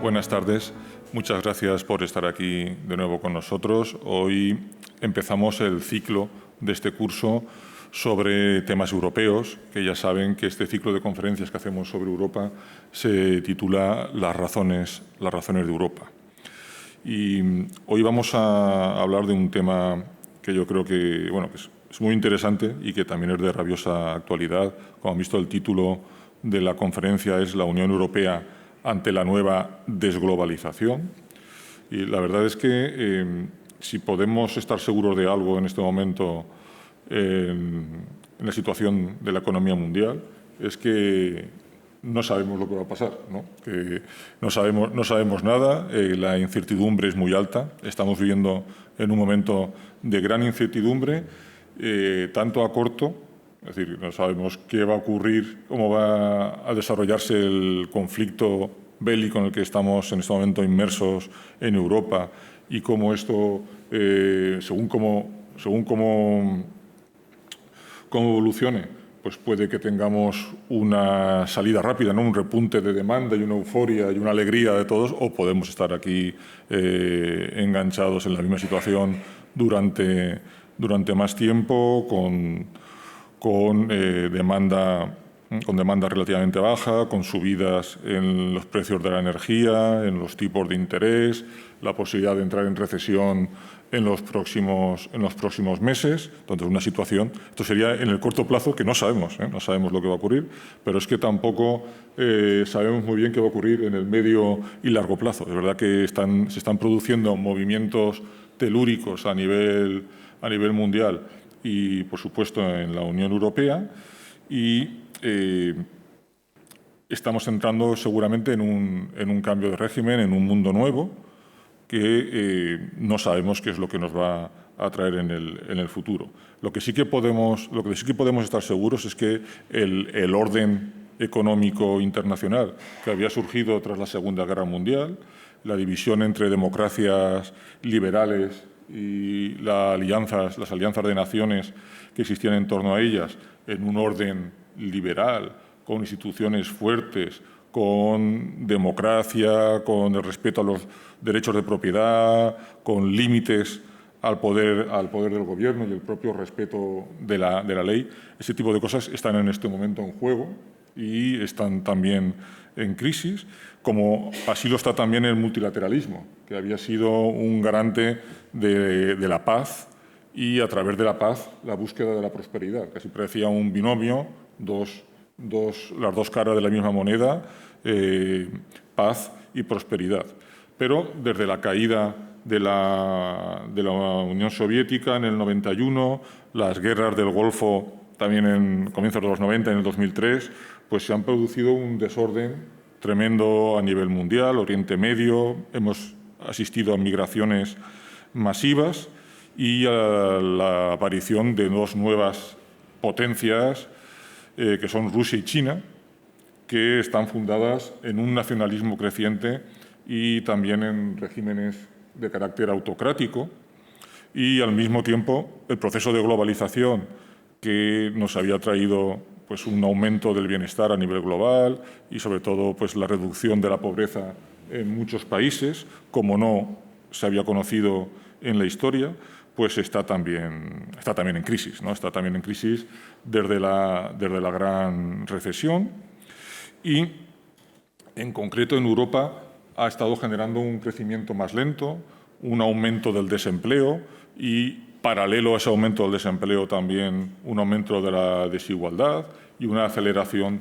Buenas tardes. Muchas gracias por estar aquí de nuevo con nosotros. Hoy empezamos el ciclo de este curso sobre temas europeos, que ya saben que este ciclo de conferencias que hacemos sobre Europa se titula Las razones de Europa. Y hoy vamos a hablar de un tema que yo creo que, que es muy interesante y que también es de rabiosa actualidad. Como han visto, el título de la conferencia es La Unión Europea ante la nueva desglobalización. Y la verdad es que si podemos estar seguros de algo en este momento en la situación de la economía mundial, es que no sabemos lo que va a pasar, ¿no? Que no sabemos nada, la incertidumbre es muy alta, estamos viviendo en un momento de gran incertidumbre, tanto a corto, es decir, no sabemos qué va a ocurrir, cómo va a desarrollarse el conflicto bélico en el que estamos en este momento inmersos en Europa y cómo esto, según cómo evolucione, pues puede que tengamos una salida rápida, ¿no? Un repunte de demanda y una euforia y una alegría de todos, o podemos estar aquí enganchados en la misma situación durante más tiempo, con demanda relativamente baja, con subidas en los precios de la energía, en los tipos de interés, la posibilidad de entrar en recesión en los próximos meses. Entonces, una situación, esto sería en el corto plazo, que no sabemos lo que va a ocurrir, pero es que tampoco sabemos muy bien qué va a ocurrir en el medio y largo plazo. Es verdad que se están produciendo movimientos telúricos a nivel mundial y, por supuesto, en la Unión Europea, y estamos entrando seguramente en un cambio de régimen, en un mundo nuevo, que no sabemos qué es lo que nos va a traer en el futuro. Lo que sí que podemos estar seguros es que el orden económico internacional que había surgido tras la Segunda Guerra Mundial, la división entre democracias liberales y las alianzas de naciones que existían en torno a ellas, en un orden liberal, con instituciones fuertes, con democracia, con el respeto a los derechos de propiedad, con límites al poder del gobierno y el propio respeto de la ley. Ese tipo de cosas están en este momento en juego y están también en crisis, como así lo está también el multilateralismo, que había sido un garante de la paz y, a través de la paz, la búsqueda de la prosperidad. Casi parecía un binomio, las dos caras de la misma moneda, paz y prosperidad. Pero desde la caída de la Unión Soviética en el 91, las guerras del Golfo también en comienzos de los 90, en el 2003, pues se han producido un desorden tremendo a nivel mundial, Oriente Medio, hemos asistido a migraciones masivas y a la aparición de dos nuevas potencias, que son Rusia y China, que están fundadas en un nacionalismo creciente y también en regímenes de carácter autocrático, y al mismo tiempo el proceso de globalización que nos había traído pues un aumento del bienestar a nivel global y sobre todo pues la reducción de la pobreza en muchos países, como no se había conocido en la historia, pues está también en crisis, ¿no? Está también en crisis desde la gran recesión y, en concreto, en Europa ha estado generando un crecimiento más lento, un aumento del desempleo y, paralelo a ese aumento del desempleo, también un aumento de la desigualdad y una aceleración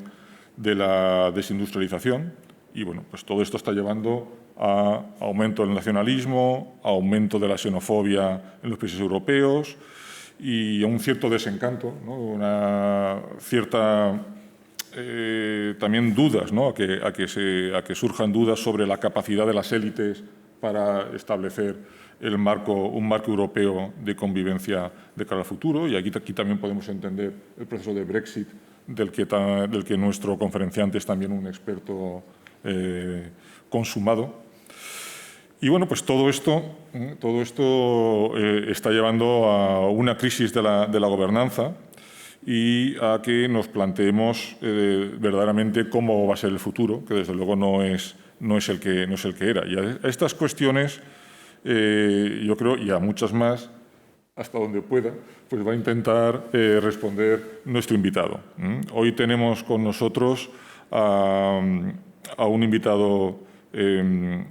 de la desindustrialización. Y, bueno, pues todo esto está llevando a aumento del nacionalismo, a aumento de la xenofobia en los países europeos y a un cierto desencanto, ¿no? Una cierta también dudas, ¿no? a que surjan dudas sobre la capacidad de las élites para establecer un marco europeo de convivencia de cara al futuro. Y aquí también podemos entender el proceso de Brexit, del que nuestro conferenciante es también un experto consumado. Y, bueno, pues todo esto está llevando a una crisis de la gobernanza y a que nos planteemos verdaderamente cómo va a ser el futuro, que desde luego no es no es el que era. Y a estas cuestiones, yo creo, y a muchas más, hasta donde pueda, pues va a intentar responder nuestro invitado. Hoy tenemos con nosotros a un invitado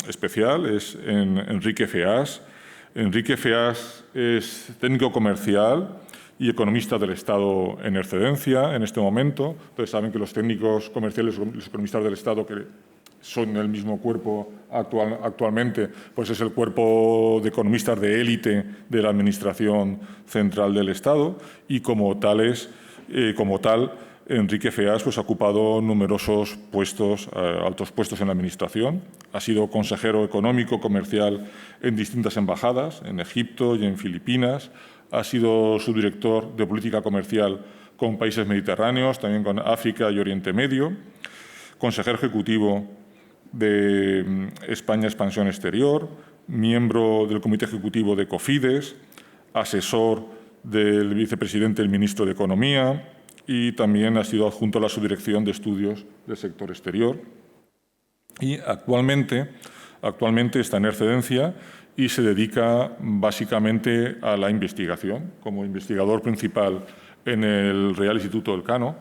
especial, es Enrique Feas. Enrique Feas es técnico comercial y economista del Estado en excedencia en este momento. Entonces saben que los técnicos comerciales, los economistas del Estado, que son el mismo cuerpo actualmente, pues es el cuerpo de economistas de élite de la Administración Central del Estado, y como tal, Enrique Feas pues, ha ocupado numerosos puestos, altos puestos en la Administración. Ha sido consejero económico comercial en distintas embajadas, en Egipto y en Filipinas. Ha sido subdirector de política comercial con países mediterráneos, también con África y Oriente Medio. Consejero ejecutivo de España Expansión Exterior, miembro del Comité Ejecutivo de COFIDES, asesor del vicepresidente y el ministro de Economía, y también ha sido adjunto a la subdirección de estudios del sector exterior. Y actualmente está en excedencia y se dedica básicamente a la investigación, como investigador principal en el Real Instituto Elcano,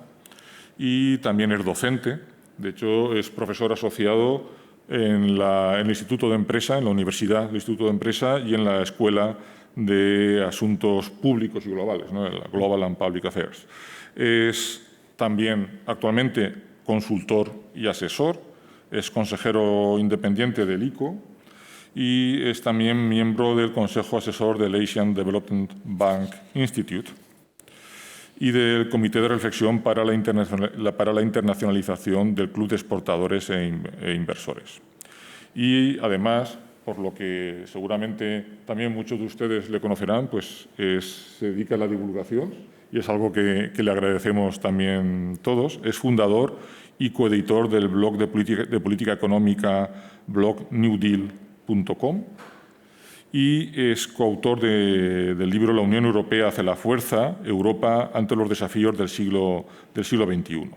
y también es docente. De hecho, es profesor asociado en el Instituto de Empresa, en la Universidad del Instituto de Empresa y en la Escuela de Asuntos Públicos y Globales, ¿no? La Global and Public Affairs. Es también actualmente consultor y asesor, es consejero independiente del ICO y es también miembro del Consejo Asesor del Asian Development Bank Institute y del Comité de Reflexión para la Internacionalización del Club de Exportadores e Inversores. Y además, por lo que seguramente también muchos de ustedes le conocerán, pues se dedica a la divulgación y es algo que le agradecemos también todos. Es fundador y coeditor del blog de política económica, blog newdeal.com, y es coautor del libro La Unión Europea hace la fuerza, Europa ante los desafíos del siglo XXI.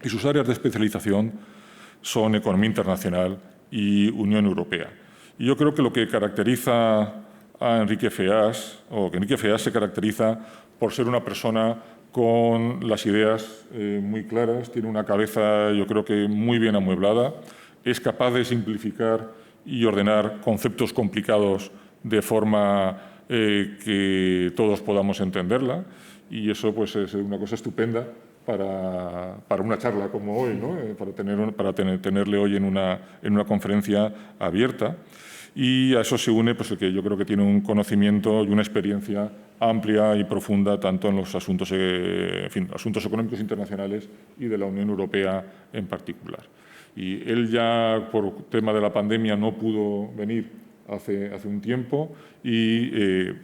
Y sus áreas de especialización son economía internacional y Unión Europea. Y yo creo que lo que caracteriza a Enrique Feas, o que Enrique Feas se caracteriza por ser una persona con las ideas muy claras, tiene una cabeza, yo creo que muy bien amueblada, es capaz de simplificar y ordenar conceptos complicados de forma que todos podamos entenderla, y eso pues, es una cosa estupenda para una charla como hoy, ¿no? para tenerle hoy en una conferencia abierta. Y a eso se une pues, el que yo creo que tiene un conocimiento y una experiencia amplia y profunda tanto en los asuntos económicos internacionales y de la Unión Europea en particular. Y él ya, por tema de la pandemia, no pudo venir hace un tiempo y, de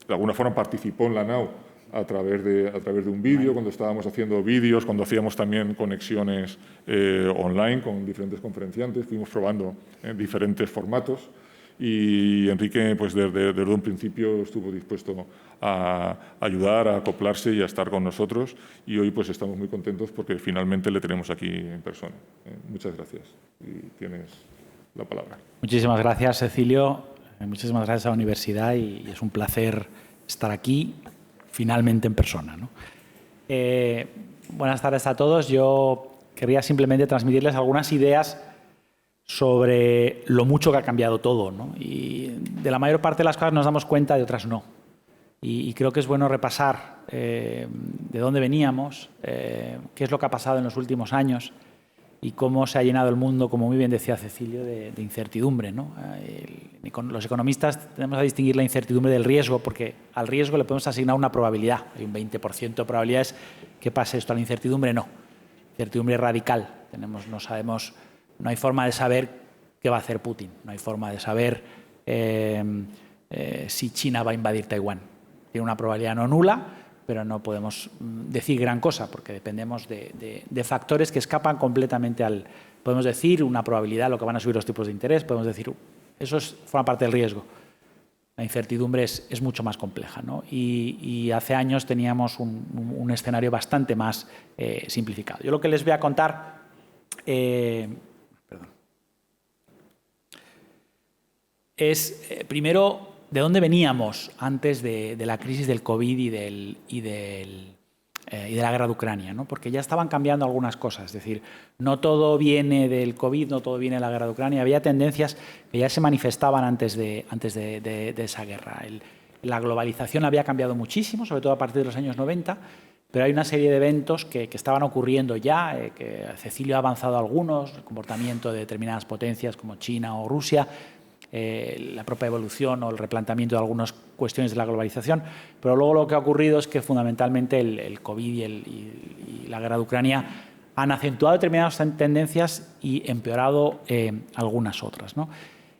alguna forma, participó en la NAO a través de un vídeo, cuando estábamos haciendo vídeos, cuando hacíamos también conexiones online con diferentes conferenciantes, fuimos probando diferentes formatos. Y Enrique, pues desde un principio estuvo dispuesto a ayudar, a acoplarse y a estar con nosotros. Y hoy pues estamos muy contentos porque finalmente le tenemos aquí en persona. Muchas gracias. Y tienes la palabra. Muchísimas gracias, Cecilio. Muchísimas gracias a la universidad y es un placer estar aquí finalmente en persona, ¿no? Buenas tardes a todos. Yo quería simplemente transmitirles algunas ideas sobre lo mucho que ha cambiado todo, ¿no? Y de la mayor parte de las cosas nos damos cuenta, de otras no. Y creo que es bueno repasar de dónde veníamos, qué es lo que ha pasado en los últimos años y cómo se ha llenado el mundo, como muy bien decía Cecilio, de incertidumbre, ¿no? Los economistas tenemos que distinguir la incertidumbre del riesgo, porque al riesgo le podemos asignar una probabilidad. Hay un 20% de probabilidades que pase esto. A la incertidumbre no. Incertidumbre radical. No sabemos. No hay forma de saber qué va a hacer Putin. No hay forma de saber si China va a invadir Taiwán. Tiene una probabilidad no nula, pero no podemos decir gran cosa porque dependemos de factores que escapan completamente al... Podemos decir una probabilidad, lo que van a subir los tipos de interés, podemos decir... Eso forma parte del riesgo. La incertidumbre es mucho más compleja, ¿no? Y hace años teníamos un escenario bastante más simplificado. Yo lo que les voy a contar... es, primero, de dónde veníamos antes de la crisis del COVID y de la guerra de Ucrania, ¿no? Porque ya estaban cambiando algunas cosas. Es decir, no todo viene del COVID, no todo viene de la guerra de Ucrania. Había tendencias que ya se manifestaban antes de esa guerra. La globalización había cambiado muchísimo, sobre todo a partir de los años 90, pero hay una serie de eventos que estaban ocurriendo ya, que Cecilio ha avanzado algunos, el comportamiento de determinadas potencias como China o Rusia, la propia evolución o el replanteamiento de algunas cuestiones de la globalización, pero luego lo que ha ocurrido es que fundamentalmente el COVID y la guerra de Ucrania han acentuado determinadas tendencias y empeorado algunas otras, ¿no?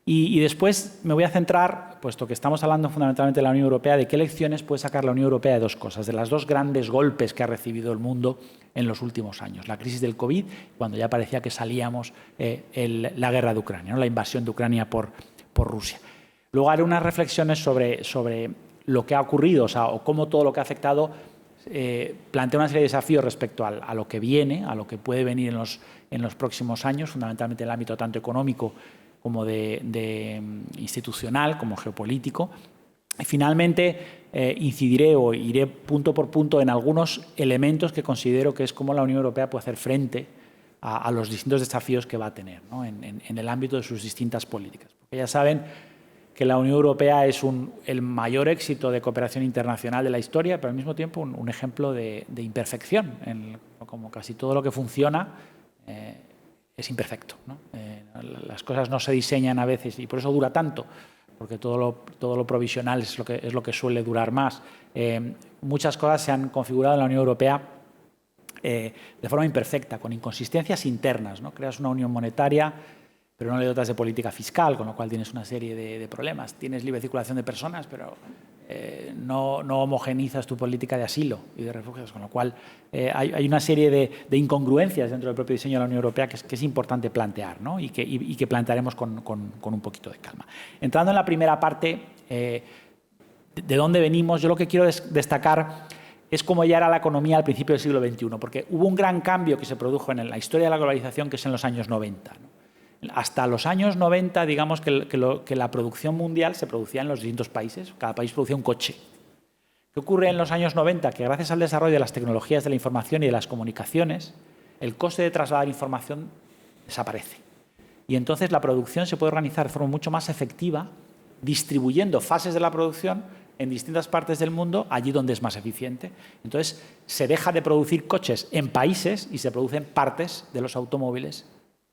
Y después me voy a centrar, puesto que estamos hablando fundamentalmente de la Unión Europea, de qué lecciones puede sacar la Unión Europea de dos cosas, de los dos grandes golpes que ha recibido el mundo en los últimos años. La crisis del COVID, cuando ya parecía que salíamos, la guerra de Ucrania, ¿no? La invasión de Ucrania por Rusia. Luego haré unas reflexiones sobre lo que ha ocurrido, o cómo todo lo que ha afectado plantea una serie de desafíos respecto a lo que viene, a lo que puede venir en los próximos años, fundamentalmente en el ámbito tanto económico como de institucional, como geopolítico. Y finalmente incidiré o iré punto por punto en algunos elementos que considero que es cómo la Unión Europea puede hacer frente a los distintos desafíos que va a tener, ¿no? en el ámbito de sus distintas políticas. Porque ya saben que la Unión Europea es el mayor éxito de cooperación internacional de la historia, pero al mismo tiempo un ejemplo de imperfección. Como casi todo lo que funciona es imperfecto, ¿no? Las cosas no se diseñan a veces y por eso dura tanto, porque todo lo provisional es lo que suele durar más. Muchas cosas se han configurado en la Unión Europea de forma imperfecta, con inconsistencias internas, ¿no? Creas una unión monetaria, pero no le dotas de política fiscal, con lo cual tienes una serie de problemas. Tienes libre circulación de personas, pero no homogenizas tu política de asilo y de refugios, con lo cual hay una serie de incongruencias dentro del propio diseño de la Unión Europea que es importante plantear, ¿no? y que plantearemos con un poquito de calma. Entrando en la primera parte, de dónde venimos, yo lo que quiero destacar es cómo ya era la economía al principio del siglo XXI, porque hubo un gran cambio que se produjo en la historia de la globalización, que es en los años 90, ¿no? Hasta los años 90, digamos que la producción mundial se producía en los distintos países. Cada país producía un coche. ¿Qué ocurre en los años 90? Que gracias al desarrollo de las tecnologías de la información y de las comunicaciones, el coste de trasladar información desaparece. Y entonces la producción se puede organizar de forma mucho más efectiva, distribuyendo fases de la producción en distintas partes del mundo, allí donde es más eficiente. Entonces se deja de producir coches en países y se producen partes de los automóviles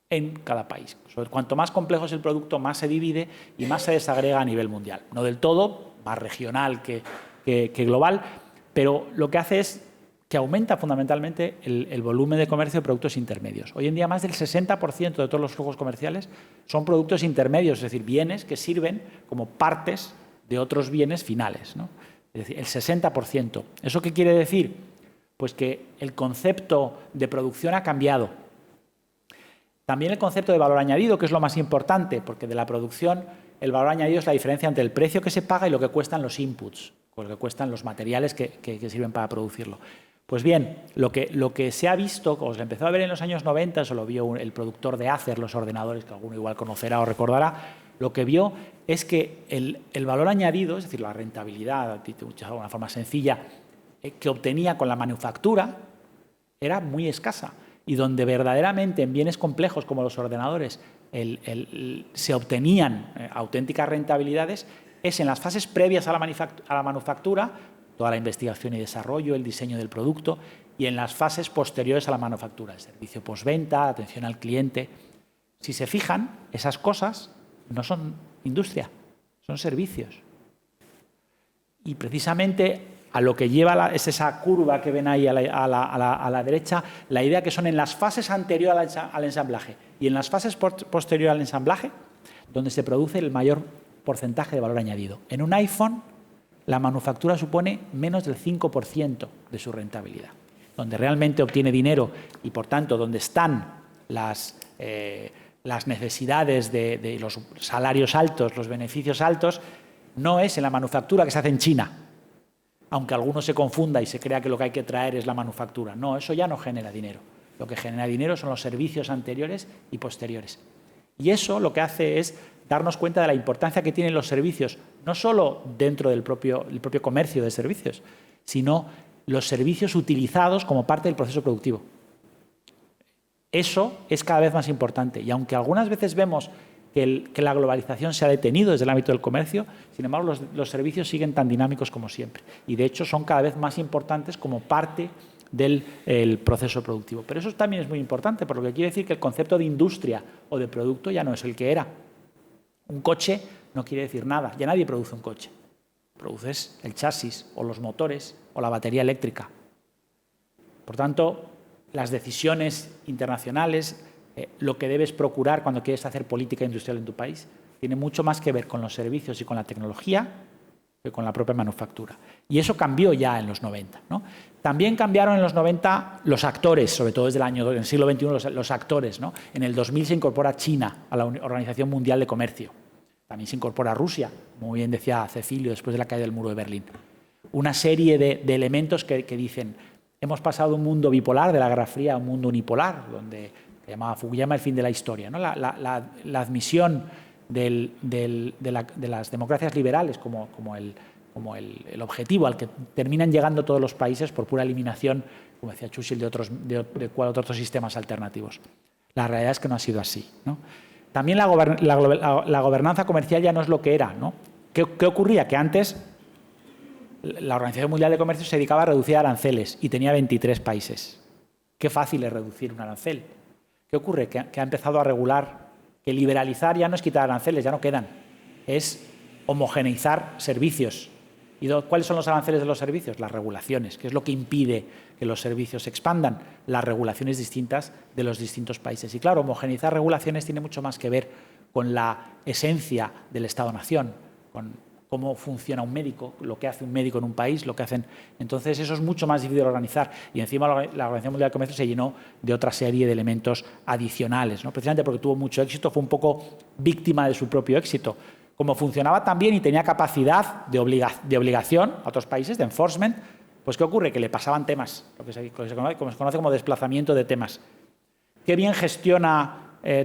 en cada país. Cuanto más complejo es el producto, más se divide y más se desagrega a nivel mundial. No del todo, más regional que global, pero lo que hace es que aumenta fundamentalmente el volumen de comercio de productos intermedios. Hoy en día más del 60% de todos los flujos comerciales son productos intermedios, es decir, bienes que sirven como partes de otros bienes finales, ¿no? Es decir, el 60%. ¿Eso qué quiere decir? Pues que el concepto de producción ha cambiado. También el concepto de valor añadido, que es lo más importante, porque de la producción el valor añadido es la diferencia entre el precio que se paga y lo que cuestan los inputs, lo que cuestan los materiales que sirven para producirlo. Pues bien, lo que se ha visto, o se empezó a ver en los años 90, eso lo vio el productor de Acer, los ordenadores, que alguno igual conocerá o recordará, lo que vio es que el valor añadido, es decir, la rentabilidad, de una forma sencilla, que obtenía con la manufactura, era muy escasa. Y donde verdaderamente en bienes complejos como los ordenadores se obtenían auténticas rentabilidades es en las fases previas a la manufactura, toda la investigación y desarrollo, el diseño del producto, y en las fases posteriores a la manufactura, el servicio postventa, atención al cliente. Si se fijan, esas cosas no son industria, son servicios. Y precisamente a lo que lleva es esa curva que ven ahí a la derecha, la idea que son en las fases anteriores al ensamblaje y en las fases posteriores al ensamblaje donde se produce el mayor porcentaje de valor añadido. En un iPhone, la manufactura supone menos del 5% de su rentabilidad. Donde realmente obtiene dinero y, por tanto, donde están las necesidades de los salarios altos, los beneficios altos, no es en la manufactura que se hace en China, aunque alguno se confunda y se crea que lo que hay que traer es la manufactura. No, eso ya no genera dinero. Lo que genera dinero son los servicios anteriores y posteriores. Y eso lo que hace es darnos cuenta de la importancia que tienen los servicios, no solo dentro del propio comercio de servicios, sino los servicios utilizados como parte del proceso productivo. Eso es cada vez más importante. Y aunque algunas veces vemos que la globalización se ha detenido desde el ámbito del comercio, sin embargo, los servicios siguen tan dinámicos como siempre. Y, de hecho, son cada vez más importantes como parte del proceso productivo. Pero eso también es muy importante, porque quiere decir que el concepto de industria o de producto ya no es el que era. Un coche no quiere decir nada. Ya nadie produce un coche. Produces el chasis o los motores o la batería eléctrica. Por tanto, las decisiones internacionales, lo que debes procurar cuando quieres hacer política industrial en tu país, tiene mucho más que ver con los servicios y con la tecnología que con la propia manufactura. Y eso cambió ya en los 90, ¿no? También cambiaron en los 90 los actores, sobre todo desde en el siglo XXI, los actores, ¿no? En el 2000 se incorpora China a la Organización Mundial de Comercio. También se incorpora Rusia, como bien decía Cecilio, después de la caída del muro de Berlín. Una serie de elementos que dicen, hemos pasado de un mundo bipolar, de la Guerra Fría, a un mundo unipolar, donde se llamaba Fukuyama el fin de la historia, ¿no? La admisión de las democracias liberales como el objetivo al que terminan llegando todos los países por pura eliminación, como decía Churchill, de otros sistemas alternativos. La realidad es que no ha sido así, ¿no? También la gobernanza comercial ya no es lo que era, ¿no? ¿Qué ocurría? Que antes la Organización Mundial de Comercio se dedicaba a reducir aranceles y tenía 23 países. Qué fácil es reducir un arancel. ¿Qué ocurre? Que ha empezado a regular, que liberalizar ya no es quitar aranceles, ya no quedan, es homogeneizar servicios. ¿Y cuáles son los aranceles de los servicios? Las regulaciones, que es lo que impide que los servicios se expandan, las regulaciones distintas de los distintos países. Y claro, homogeneizar regulaciones tiene mucho más que ver con la esencia del Estado-nación, con cómo funciona un médico, lo que hace un médico en un país, lo que hacen. Entonces, eso es mucho más difícil de organizar. Y encima la Organización Mundial de Comercio se llenó de otra serie de elementos adicionales, ¿no? Precisamente porque tuvo mucho éxito, fue un poco víctima de su propio éxito. Como funcionaba tan bien y tenía capacidad de obligación a otros países, de enforcement, pues ¿qué ocurre? Que le pasaban temas, lo que se conoce como desplazamiento de temas. ¿Qué bien gestiona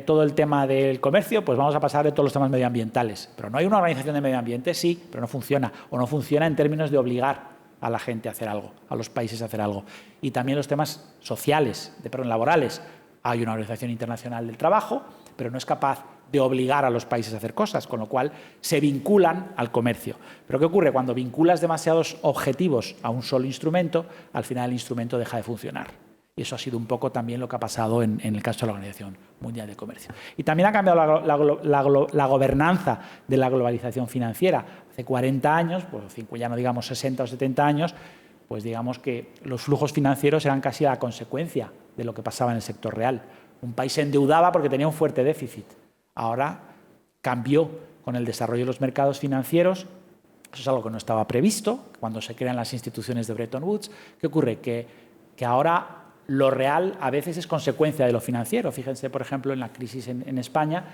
todo el tema del comercio? Pues vamos a pasar de todos los temas medioambientales. Pero no hay una organización de medio ambiente, sí, pero no funciona. O no funciona en términos de obligar a la gente a hacer algo, a los países a hacer algo. Y también los temas sociales, laborales. Hay una Organización Internacional del Trabajo, pero no es capaz de obligar a los países a hacer cosas, con lo cual se vinculan al comercio. Pero ¿qué ocurre? Cuando vinculas demasiados objetivos a un solo instrumento, al final el instrumento deja de funcionar. Y eso ha sido un poco también lo que ha pasado en el caso de la Organización Mundial de Comercio. Y también ha cambiado la gobernanza de la globalización financiera. Hace 40 años, pues ya no digamos 60 o 70 años, pues digamos que los flujos financieros eran casi la consecuencia de lo que pasaba en el sector real. Un país se endeudaba porque tenía un fuerte déficit. Ahora cambió con el desarrollo de los mercados financieros. Eso es algo que no estaba previsto cuando se crean las instituciones de Bretton Woods. ¿Qué ocurre? Que ahora lo real a veces es consecuencia de lo financiero. Fíjense, por ejemplo, en la crisis en España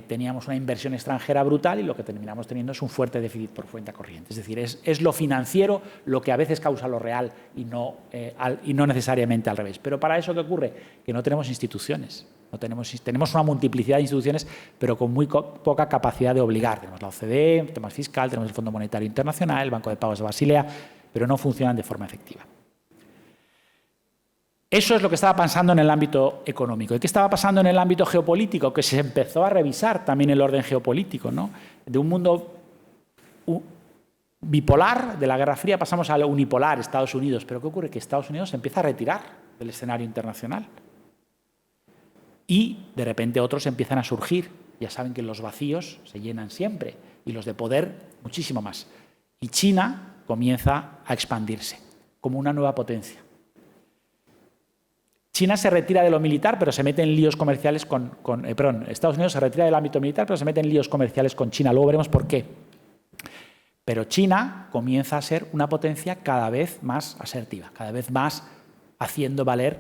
teníamos una inversión extranjera brutal y lo que terminamos teniendo es un fuerte déficit por cuenta corriente. Es decir, es lo financiero lo que a veces causa lo real y no necesariamente al revés. Pero para eso, ¿qué ocurre? Que no tenemos instituciones. Tenemos una multiplicidad de instituciones, pero con muy poca capacidad de obligar. Tenemos la OCDE, el tema fiscal, tenemos el Fondo Monetario Internacional, el Banco de Pagos de Basilea, pero no funcionan de forma efectiva. Eso es lo que estaba pasando en el ámbito económico. ¿Y qué estaba pasando en el ámbito geopolítico? Que se empezó a revisar también el orden geopolítico, ¿no? De un mundo bipolar, de la Guerra Fría, pasamos al unipolar, Estados Unidos. ¿Pero qué ocurre? Que Estados Unidos se empieza a retirar del escenario internacional. Y, de repente, otros empiezan a surgir. Ya saben que los vacíos se llenan siempre y los de poder muchísimo más. Y China comienza a expandirse como una nueva potencia. China se retira de lo militar, pero se mete en líos comerciales Estados Unidos se retira del ámbito militar, pero se mete en líos comerciales con China. Luego veremos por qué. Pero China comienza a ser una potencia cada vez más asertiva, cada vez más haciendo valer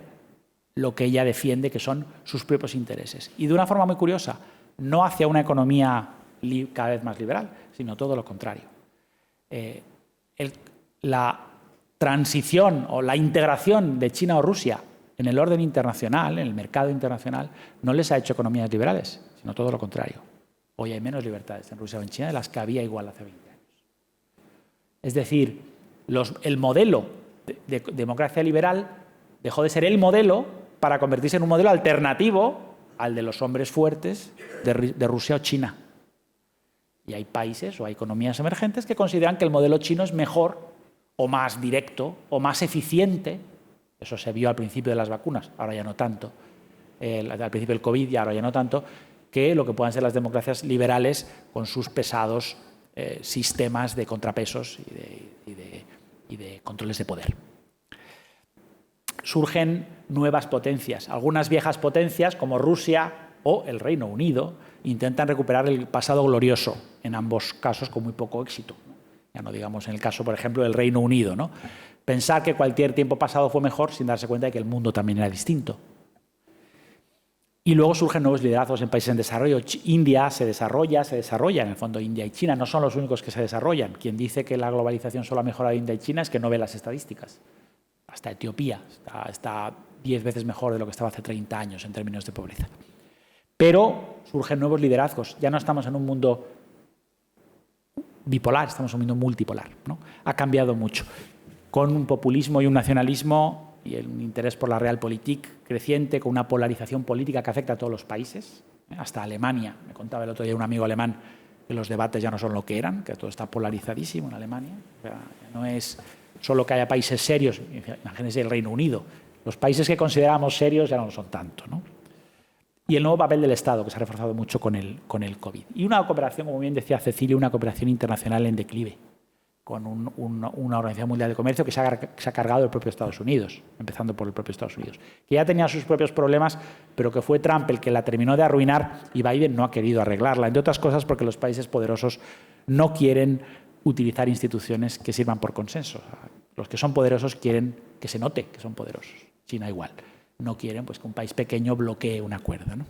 lo que ella defiende, que son sus propios intereses. Y de una forma muy curiosa, no hacia una economía cada vez más liberal, sino todo lo contrario. La transición o la integración de China o Rusia en el orden internacional, en el mercado internacional, no les ha hecho economías liberales, sino todo lo contrario. Hoy hay menos libertades en Rusia o en China de las que había igual hace 20 años. Es decir, el modelo de democracia liberal dejó de ser el modelo para convertirse en un modelo alternativo al de los hombres fuertes de Rusia o China. Y hay países o hay economías emergentes que consideran que el modelo chino es mejor o más directo o más eficiente. Eso se vio al principio de las vacunas, ahora ya no tanto. Al principio del COVID y ahora ya no tanto, que lo que puedan ser las democracias liberales con sus pesados sistemas de contrapesos y de controles de poder. Surgen nuevas potencias. Algunas viejas potencias, como Rusia o el Reino Unido, intentan recuperar el pasado glorioso, en ambos casos con muy poco éxito. Ya no digamos en el caso, por ejemplo, del Reino Unido, ¿no? Pensar que cualquier tiempo pasado fue mejor sin darse cuenta de que el mundo también era distinto. Y luego surgen nuevos liderazgos en países en desarrollo. India se desarrolla, en el fondo India y China no son los únicos que se desarrollan. Quien dice que la globalización solo ha mejorado India y China es que no ve las estadísticas. Hasta Etiopía está 10 veces mejor de lo que estaba hace 30 años en términos de pobreza. Pero surgen nuevos liderazgos. Ya no estamos en un mundo bipolar, estamos en un mundo multipolar, ¿no? Ha cambiado mucho, con un populismo y un nacionalismo y un interés por la realpolitik creciente, con una polarización política que afecta a todos los países, hasta Alemania. Me contaba el otro día un amigo alemán que los debates ya no son lo que eran, que todo está polarizadísimo en Alemania. O sea, no es solo que haya países serios, imagínense el Reino Unido. Los países que consideramos serios ya no lo son tanto, ¿no? Y el nuevo papel del Estado, que se ha reforzado mucho con el COVID. Y una cooperación, como bien decía Cecilio, una cooperación internacional en declive, con una Organización Mundial de Comercio que se ha cargado el propio Estados Unidos, empezando por el propio Estados Unidos, que ya tenía sus propios problemas, pero que fue Trump el que la terminó de arruinar y Biden no ha querido arreglarla, entre otras cosas porque los países poderosos no quieren utilizar instituciones que sirvan por consenso. Los que son poderosos quieren que se note que son poderosos. China igual. No quieren pues, que un país pequeño bloquee un acuerdo, ¿no?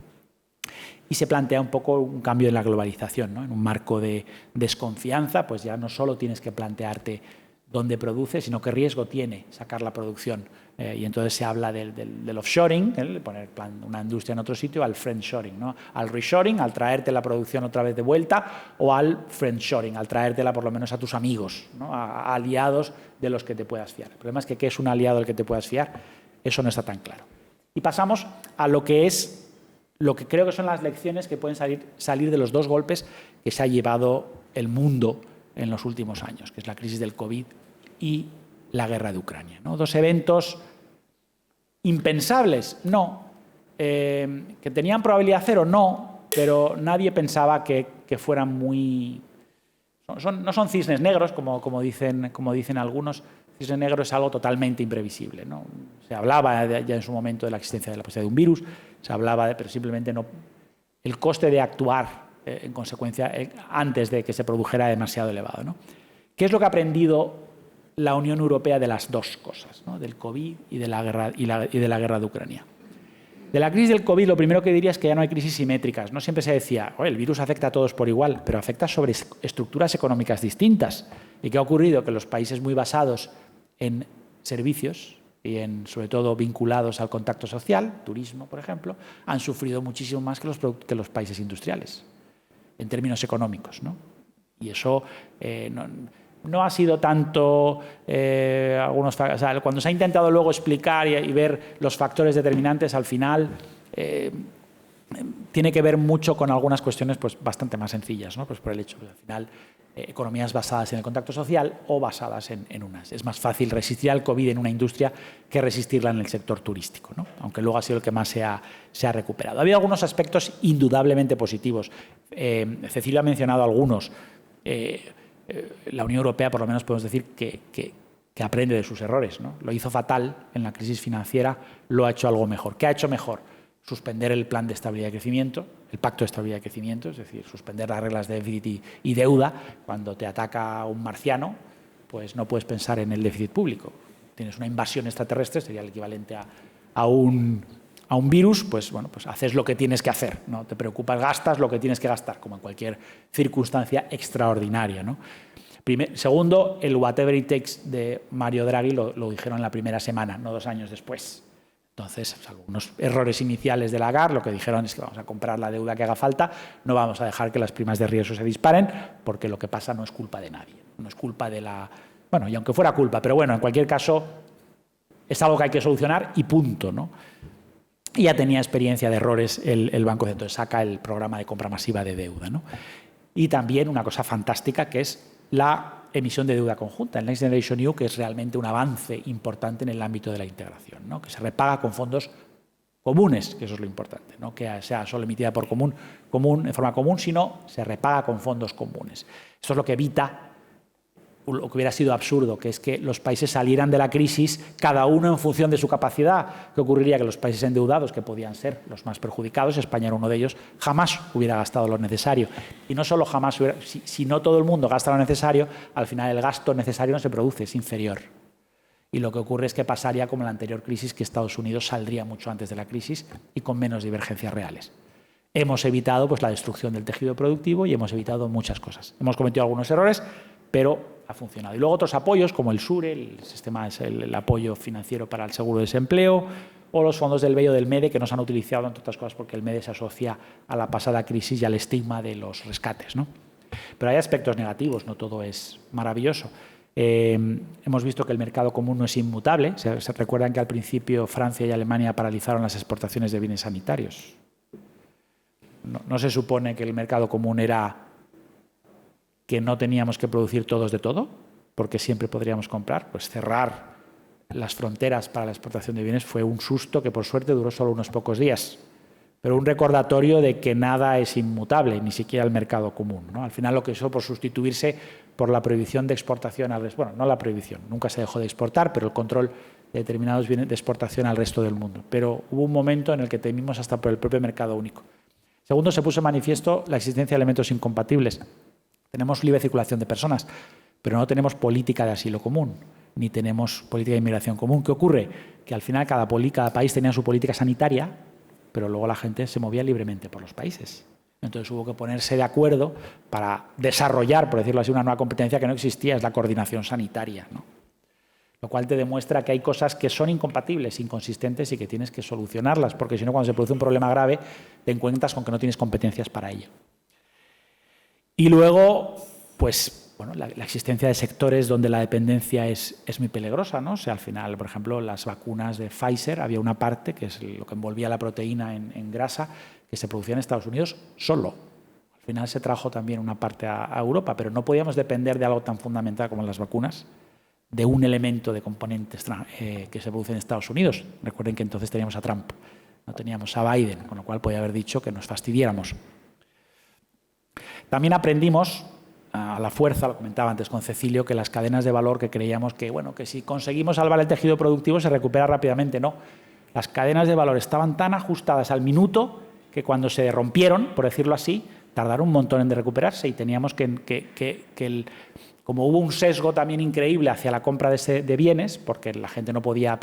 Y se plantea un poco un cambio en la globalización, ¿no? En un marco de desconfianza, pues ya no solo tienes que plantearte dónde produce, sino qué riesgo tiene sacar la producción. Y entonces se habla del offshoring, de poner una industria en otro sitio, al friendshoring, ¿no? Al reshoring, al traerte la producción otra vez de vuelta, o al friendshoring, al traértela por lo menos a tus amigos, ¿no? A aliados de los que te puedas fiar. El problema es que ¿qué es un aliado del que te puedas fiar? Eso no está tan claro. Y pasamos a lo que creo que son las lecciones que pueden salir de los dos golpes que se ha llevado el mundo en los últimos años, que es la crisis del COVID y la guerra de Ucrania, ¿no? Dos eventos impensables, no. Que tenían probabilidad cero, no, pero nadie pensaba que fueran muy... No son cisnes negros, como dicen algunos. Cisne negro es algo totalmente imprevisible, ¿no? Se hablaba ya en su momento de la existencia de la posibilidad de un virus, se hablaba pero simplemente no. El coste de actuar en consecuencia antes de que se produjera demasiado elevado, ¿no? ¿Qué es lo que ha aprendido la Unión Europea de las dos cosas, ¿no? Del COVID y de la guerra de Ucrania? De la crisis del COVID, lo primero que diría es que ya no hay crisis simétricas. No siempre se decía, el virus afecta a todos por igual, pero afecta sobre estructuras económicas distintas. ¿Y qué ha ocurrido? Que los países muy basados en servicios y sobre todo vinculados al contacto social, turismo, por ejemplo, han sufrido muchísimo más que los países industriales, en términos económicos, ¿no? Y eso no ha sido tanto cuando se ha intentado luego explicar y ver los factores determinantes, al final tiene que ver mucho con algunas cuestiones pues, bastante más sencillas, ¿no? Pues por el hecho de, al final, economías basadas en el contacto social o basadas en unas. Es más fácil resistir al COVID en una industria que resistirla en el sector turístico, ¿no? Aunque luego ha sido el que más se ha recuperado. Ha habido algunos aspectos indudablemente positivos. Cecilio ha mencionado algunos. La Unión Europea, por lo menos podemos decir que aprende de sus errores, ¿no? Lo hizo fatal en la crisis financiera, lo ha hecho algo mejor. ¿Qué ha hecho mejor? Suspender el plan de estabilidad y crecimiento, el pacto de estabilidad y crecimiento, es decir, suspender las reglas de déficit y deuda. Cuando te ataca un marciano, pues no puedes pensar en el déficit público. Tienes una invasión extraterrestre, sería el equivalente a un virus, pues bueno, pues haces lo que tienes que hacer, no te preocupas, gastas lo que tienes que gastar, como en cualquier circunstancia extraordinaria, ¿no? Segundo, el whatever it takes de Mario Draghi lo dijeron en la primera semana, no 2 años después. Entonces, algunos errores iniciales de Lagarde, lo que dijeron es que vamos a comprar la deuda que haga falta, no vamos a dejar que las primas de riesgo se disparen, porque lo que pasa no es culpa de nadie, no es culpa de la... Bueno, y aunque fuera culpa, pero bueno, en cualquier caso es algo que hay que solucionar y punto, ¿no? Y ya tenía experiencia de errores el Banco Central, entonces saca el programa de compra masiva de deuda, ¿no? Y también una cosa fantástica que es la emisión de deuda conjunta, el Next Generation EU, que es realmente un avance importante en el ámbito de la integración, ¿no? Que se repaga con fondos comunes, que eso es lo importante, no que sea solo emitida por en forma común, sino se repaga con fondos comunes. Eso es lo que evita lo que hubiera sido absurdo, que es que los países salieran de la crisis cada uno en función de su capacidad. ¿Qué ocurriría? Que los países endeudados, que podían ser los más perjudicados, España era uno de ellos, jamás hubiera gastado lo necesario. Y no solo jamás hubiera, si no todo el mundo gasta lo necesario, al final el gasto necesario no se produce, es inferior. Y lo que ocurre es que pasaría como en la anterior crisis, que Estados Unidos saldría mucho antes de la crisis y con menos divergencias reales. Hemos evitado pues, la destrucción del tejido productivo y hemos evitado muchas cosas. Hemos cometido algunos errores, pero ha funcionado. Y luego otros apoyos, como el SURE, el sistema es el apoyo financiero para el seguro de desempleo, o los fondos del BEI o del MEDE, que no se han utilizado, entre otras cosas, porque el MEDE se asocia a la pasada crisis y al estigma de los rescates, ¿no? Pero hay aspectos negativos, no todo es maravilloso. Hemos visto que el mercado común no es inmutable. Se recuerdan que al principio Francia y Alemania paralizaron las exportaciones de bienes sanitarios. No se supone que el mercado común era que no teníamos que producir todos de todo, porque siempre podríamos comprar. Pues cerrar las fronteras para la exportación de bienes fue un susto que por suerte duró solo unos pocos días, pero un recordatorio de que nada es inmutable, ni siquiera el mercado común, ¿no? Al final lo que hizo por sustituirse por la prohibición de exportación al resto, bueno, no la prohibición, nunca se dejó de exportar, pero el control de determinados bienes de exportación al resto del mundo. Pero hubo un momento en el que temimos hasta por el propio mercado único. Segundo, se puso en manifiesto la existencia de elementos incompatibles. Tenemos libre circulación de personas, pero no tenemos política de asilo común, ni tenemos política de inmigración común. ¿Qué ocurre? Que al final cada país tenía su política sanitaria, pero luego la gente se movía libremente por los países. Entonces hubo que ponerse de acuerdo para desarrollar, por decirlo así, una nueva competencia que no existía, es la coordinación sanitaria, ¿no? Lo cual te demuestra que hay cosas que son incompatibles, inconsistentes y que tienes que solucionarlas, porque si no, cuando se produce un problema grave, te encuentras con que no tienes competencias para ello. Y luego, pues, bueno, la existencia de sectores donde la dependencia es muy peligrosa, ¿no? O sea, al final, por ejemplo, las vacunas de Pfizer, había una parte, que es lo que envolvía la proteína en grasa, que se producía en Estados Unidos solo. Al final se trajo también una parte a Europa, pero no podíamos depender de algo tan fundamental como las vacunas, de un elemento de componentes que se produce en Estados Unidos. Recuerden que entonces teníamos a Trump, no teníamos a Biden, con lo cual podía haber dicho que nos fastidiáramos. También aprendimos a la fuerza, lo comentaba antes con Cecilio, que las cadenas de valor que creíamos que, bueno, que si conseguimos salvar el tejido productivo se recupera rápidamente. No, las cadenas de valor estaban tan ajustadas al minuto que cuando se rompieron, por decirlo así, tardaron un montón en recuperarse y teníamos como hubo un sesgo también increíble hacia la compra de bienes, porque la gente no podía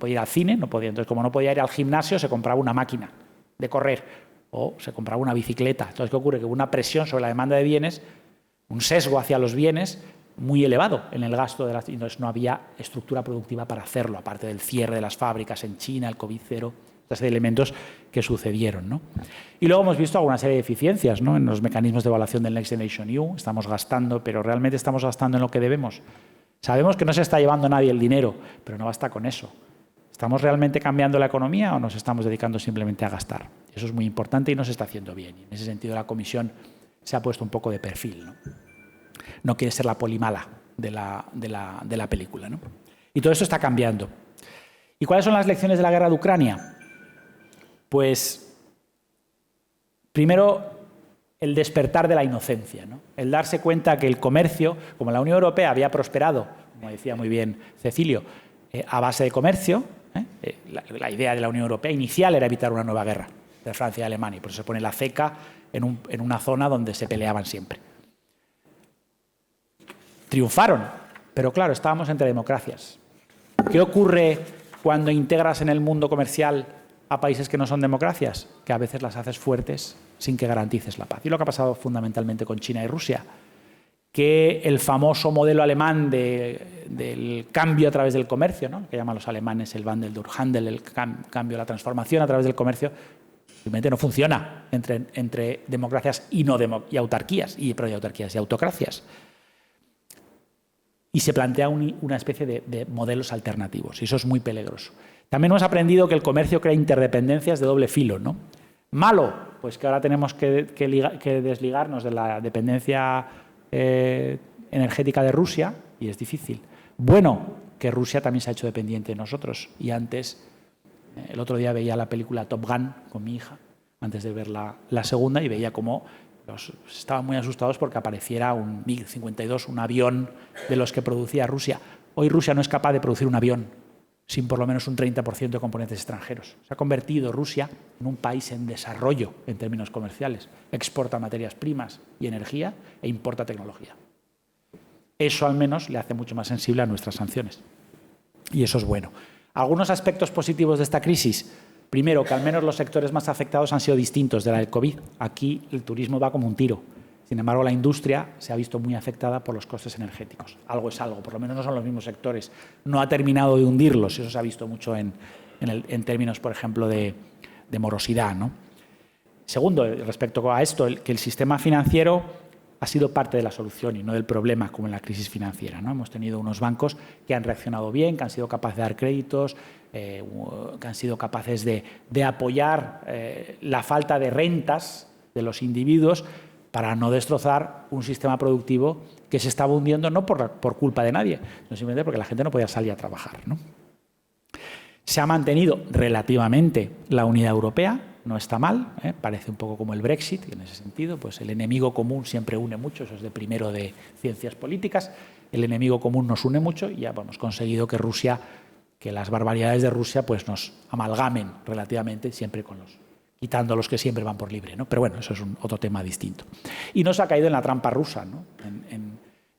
ir al cine, entonces como no podía ir al gimnasio, se compraba una máquina de correr o se compraba una bicicleta. Entonces, ¿qué ocurre? Que hubo una presión sobre la demanda de bienes, un sesgo hacia los bienes muy elevado en el gasto de entonces no había estructura productiva para hacerlo, aparte del cierre de las fábricas en China, el COVID-0, toda serie de elementos que sucedieron, ¿no? Y luego hemos visto alguna serie de eficiencias, ¿no? En los mecanismos de evaluación del Next Generation EU. Estamos gastando, pero realmente estamos gastando en lo que debemos. Sabemos que no se está llevando nadie el dinero, pero no basta con eso. ¿Estamos realmente cambiando la economía o nos estamos dedicando simplemente a gastar? Eso es muy importante y no se está haciendo bien. Y en ese sentido la Comisión se ha puesto un poco de perfil, ¿no? No quiere ser la polimala de la película, ¿no? Y todo eso está cambiando. ¿Y cuáles son las lecciones de la guerra de Ucrania? Pues, primero, el despertar de la inocencia, ¿no? El darse cuenta que el comercio, como la Unión Europea había prosperado, como decía muy bien Cecilio, a base de comercio, la idea de la Unión Europea inicial era evitar una nueva guerra de Francia y Alemania, y por eso se pone la CECA en una zona donde se peleaban siempre. Triunfaron, pero claro, estábamos entre democracias. ¿Qué ocurre cuando integras en el mundo comercial a países que no son democracias? Que a veces las haces fuertes sin que garantices la paz. Y lo que ha pasado fundamentalmente con China y Rusia. que el famoso modelo alemán del cambio a través del comercio, ¿no?, que llaman los alemanes el Wandel durch Handel, el cambio, la transformación a través del comercio, simplemente no funciona entre democracias y autarquías, y autocracias. Y se plantea una especie de modelos alternativos, y eso es muy peligroso. También hemos aprendido que el comercio crea interdependencias de doble filo, ¿no? Malo, pues que ahora tenemos que desligarnos de la dependencia energética de Rusia, y es difícil. Bueno, que Rusia también se ha hecho dependiente de nosotros. Y antes, el otro día veía la película Top Gun con mi hija, antes de ver la segunda, y veía cómo estaban muy asustados porque apareciera un MiG-52, un avión de los que producía Rusia. Hoy Rusia no es capaz de producir un avión sin por lo menos un 30% de componentes extranjeros. Se ha convertido Rusia en un país en desarrollo en términos comerciales. Exporta materias primas y energía e importa tecnología. Eso al menos le hace mucho más sensible a nuestras sanciones. Y eso es bueno. Algunos aspectos positivos de esta crisis. Primero, que al menos los sectores más afectados han sido distintos de la del COVID. Aquí el turismo va como un tiro. Sin embargo, la industria se ha visto muy afectada por los costes energéticos. Algo es algo, por lo menos no son los mismos sectores. No ha terminado de hundirlos, eso se ha visto mucho en términos, por ejemplo, de morosidad, ¿no? Segundo, respecto a esto, que el sistema financiero ha sido parte de la solución y no del problema, como en la crisis financiera, ¿no? Hemos tenido unos bancos que han reaccionado bien, que han sido capaces de dar créditos, que han sido capaces de apoyar la falta de rentas de los individuos para no destrozar un sistema productivo que se estaba hundiendo no por culpa de nadie, sino simplemente porque la gente no podía salir a trabajar, ¿no? Se ha mantenido relativamente la unidad europea, no está mal, parece un poco como el Brexit, y en ese sentido pues el enemigo común siempre une mucho, eso es de primero de ciencias políticas, el enemigo común nos une mucho y ya hemos conseguido que las barbaridades de Rusia pues nos amalgamen relativamente, siempre quitando los que siempre van por libre, ¿no? Pero bueno, eso es otro tema distinto. Y no se ha caído en la trampa rusa, ¿no?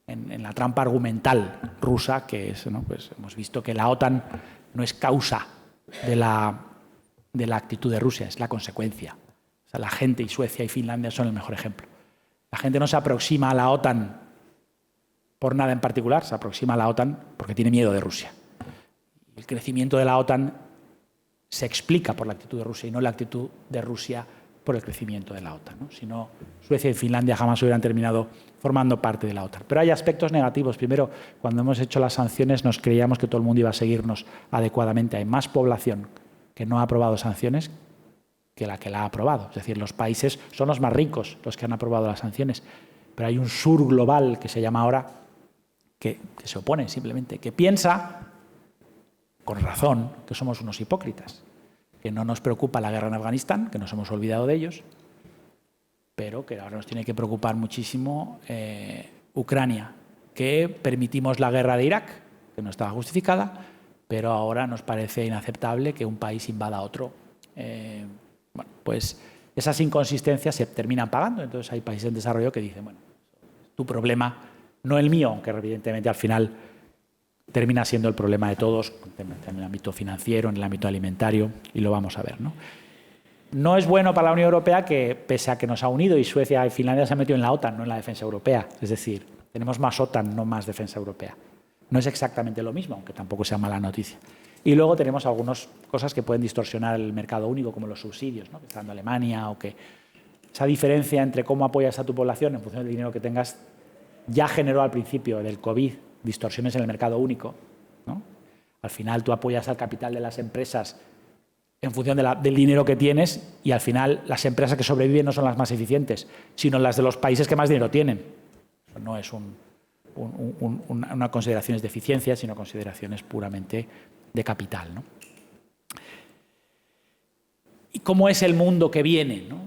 En la trampa argumental rusa, que es, ¿no? Pues hemos visto que la OTAN no es causa de la actitud de Rusia, es la consecuencia. O sea, la gente, y Suecia y Finlandia son el mejor ejemplo. La gente no se aproxima a la OTAN por nada en particular, se aproxima a la OTAN porque tiene miedo de Rusia. El crecimiento de la OTAN se explica por la actitud de Rusia y no la actitud de Rusia por el crecimiento de la OTAN, ¿no? Si no, Suecia y Finlandia jamás hubieran terminado formando parte de la OTAN. Pero hay aspectos negativos. Primero, cuando hemos hecho las sanciones nos creíamos que todo el mundo iba a seguirnos adecuadamente. Hay más población que no ha aprobado sanciones que la ha aprobado. Es decir, los países son los más ricos los que han aprobado las sanciones. Pero hay un sur global que se llama ahora que se opone simplemente, que piensa, con razón, que somos unos hipócritas, que no nos preocupa la guerra en Afganistán, que nos hemos olvidado de ellos, pero que ahora nos tiene que preocupar muchísimo Ucrania, que permitimos la guerra de Irak, que no estaba justificada, pero ahora nos parece inaceptable que un país invada a otro. Bueno, pues esas inconsistencias se terminan pagando, entonces hay países en desarrollo que dicen, bueno, tu problema, no el mío, aunque evidentemente al final termina siendo el problema de todos, en el ámbito financiero, en el ámbito alimentario, y lo vamos a ver, ¿no? No es bueno para la Unión Europea que, pese a que nos ha unido y Suecia y Finlandia se han metido en la OTAN, no en la defensa europea. Es decir, tenemos más OTAN, no más defensa europea. No es exactamente lo mismo, aunque tampoco sea mala noticia. Y luego tenemos algunas cosas que pueden distorsionar el mercado único, como los subsidios, ¿no?, que está dando Alemania, o que esa diferencia entre cómo apoyas a tu población en función del dinero que tengas ya generó al principio del COVID distorsiones en el mercado único, ¿no? Al final tú apoyas al capital de las empresas en función del dinero que tienes y al final las empresas que sobreviven no son las más eficientes, sino las de los países que más dinero tienen. Eso no es una consideración de eficiencia, sino consideraciones puramente de capital, ¿no? ¿Y cómo es el mundo que viene, ¿no?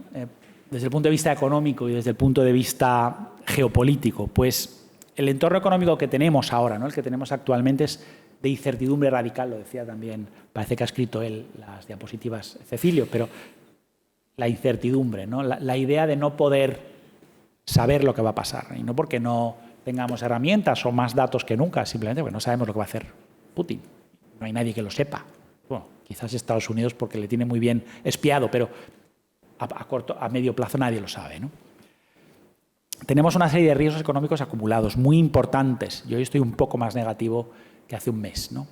Desde el punto de vista económico y desde el punto de vista geopolítico? Pues el entorno económico que tenemos ahora, ¿no?, el que tenemos actualmente, es de incertidumbre radical, lo decía también, parece que ha escrito él las diapositivas Cecilio, pero la incertidumbre, ¿no?, la idea de no poder saber lo que va a pasar, y no porque no tengamos herramientas o más datos que nunca, simplemente porque no sabemos lo que va a hacer Putin. No hay nadie que lo sepa. Bueno, quizás Estados Unidos porque le tiene muy bien espiado, pero a medio plazo nadie lo sabe, ¿no? tenemos una serie de riesgos económicos acumulados muy importantes. Yo hoy estoy un poco más negativo que hace un mes, ¿no?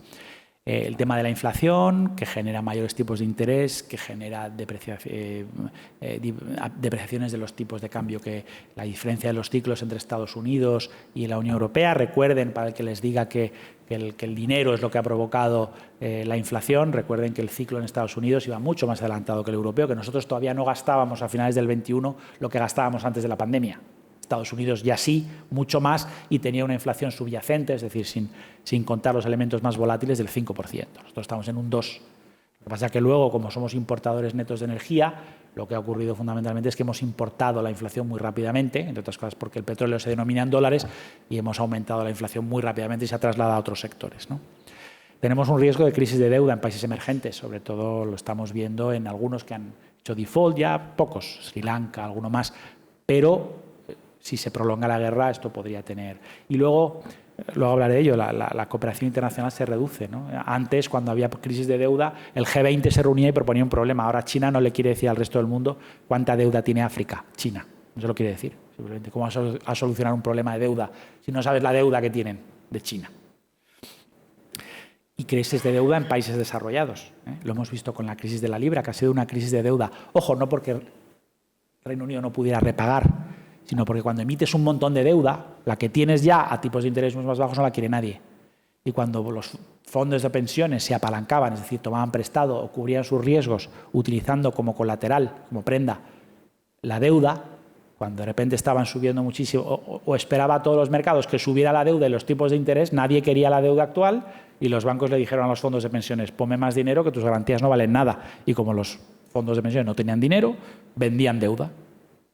El tema de la inflación, que genera mayores tipos de interés, que genera depreciaciones de los tipos de cambio, que la diferencia de los ciclos entre Estados Unidos y la Unión Europea. Recuerden, para el que les diga que el dinero es lo que ha provocado la inflación, recuerden que el ciclo en Estados Unidos iba mucho más adelantado que el europeo, que nosotros todavía no gastábamos a finales del 21 lo que gastábamos antes de la pandemia. Estados Unidos ya sí, mucho más, y tenía una inflación subyacente, es decir, sin contar los elementos más volátiles, del 5%. Nosotros estamos en un 2%. Lo que pasa es que luego, como somos importadores netos de energía, lo que ha ocurrido fundamentalmente es que hemos importado la inflación muy rápidamente, entre otras cosas porque el petróleo se denomina en dólares, y hemos aumentado la inflación muy rápidamente y se ha trasladado a otros sectores, ¿no? Tenemos un riesgo de crisis de deuda en países emergentes, sobre todo lo estamos viendo en algunos que han hecho default ya, pocos, Sri Lanka, alguno más, pero si se prolonga la guerra, esto podría tener. Y luego hablaré de ello, la cooperación internacional se reduce, ¿no? Antes, cuando había crisis de deuda, el G20 se reunía y proponía un problema. Ahora China no le quiere decir al resto del mundo cuánta deuda tiene África. China, no se lo quiere decir. Simplemente cómo vas a solucionar un problema de deuda si no sabes la deuda que tienen de China. Y crisis de deuda en países desarrollados, ¿eh? Lo hemos visto con la crisis de la libra, que ha sido una crisis de deuda. Ojo, no porque el Reino Unido no pudiera repagar, sino porque cuando emites un montón de deuda, la que tienes ya a tipos de interés más bajos no la quiere nadie. Y cuando los fondos de pensiones se apalancaban, es decir, tomaban prestado o cubrían sus riesgos utilizando como colateral, como prenda, la deuda, cuando de repente estaban subiendo muchísimo o esperaba a todos los mercados que subiera la deuda y los tipos de interés, nadie quería la deuda actual y los bancos le dijeron a los fondos de pensiones, ponme más dinero que tus garantías no valen nada. Y como los fondos de pensiones no tenían dinero, vendían deuda.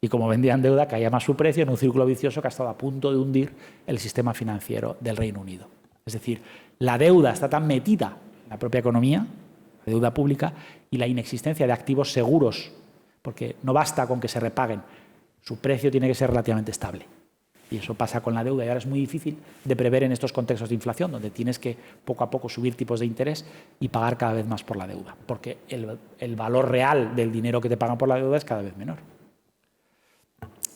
Y como vendían deuda, caía más su precio en un círculo vicioso que ha estado a punto de hundir el sistema financiero del Reino Unido. Es decir, la deuda está tan metida en la propia economía, la deuda pública, y la inexistencia de activos seguros, porque no basta con que se repaguen, su precio tiene que ser relativamente estable. Y eso pasa con la deuda y ahora es muy difícil de prever en estos contextos de inflación, donde tienes que poco a poco subir tipos de interés y pagar cada vez más por la deuda, porque el valor real del dinero que te pagan por la deuda es cada vez menor.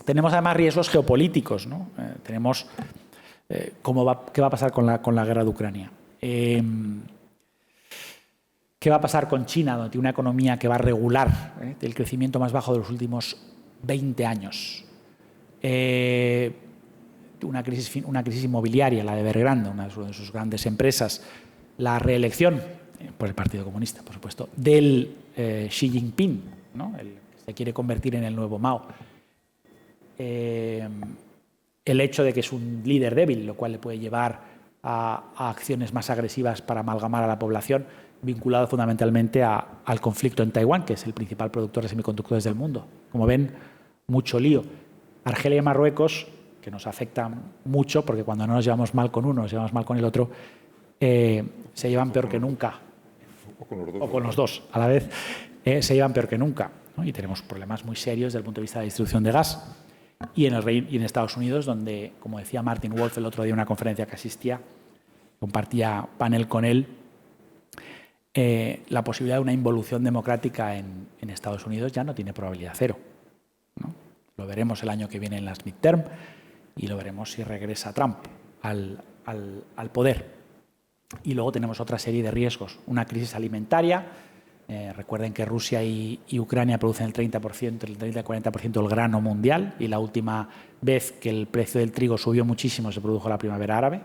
Tenemos además riesgos geopolíticos, ¿no? Tenemos qué va a pasar con la guerra de Ucrania. ¿Qué va a pasar con China, donde tiene una economía que va a regular el crecimiento más bajo de los últimos 20 años? Una crisis inmobiliaria, la de Evergrande, una de sus grandes empresas. La reelección, por el Partido Comunista, por supuesto, del Xi Jinping, ¿no? El que se quiere convertir en el nuevo Mao. El hecho de que es un líder débil, lo cual le puede llevar a acciones más agresivas para amalgamar a la población, vinculado fundamentalmente al conflicto en Taiwán, que es el principal productor de semiconductores del mundo. Como ven, mucho lío. Argelia y Marruecos, que nos afectan mucho, porque cuando no nos llevamos mal con uno, nos llevamos mal con el otro, se llevan peor que nunca. O con los dos a la vez, se llevan peor que nunca, ¿no? Y tenemos problemas muy serios desde el punto de vista de la distribución de gas. Y en Estados Unidos, donde, como decía Martin Wolf el otro día en una conferencia que asistía, compartía panel con él, la posibilidad de una involución democrática en Estados Unidos ya no tiene probabilidad cero, ¿no? Lo veremos el año que viene en las midterm y lo veremos si regresa Trump al poder. Y luego tenemos otra serie de riesgos. Una crisis alimentaria. Recuerden que Rusia y Ucrania producen el 30%, el 30-40% del grano mundial, y la última vez que el precio del trigo subió muchísimo se produjo la primavera árabe.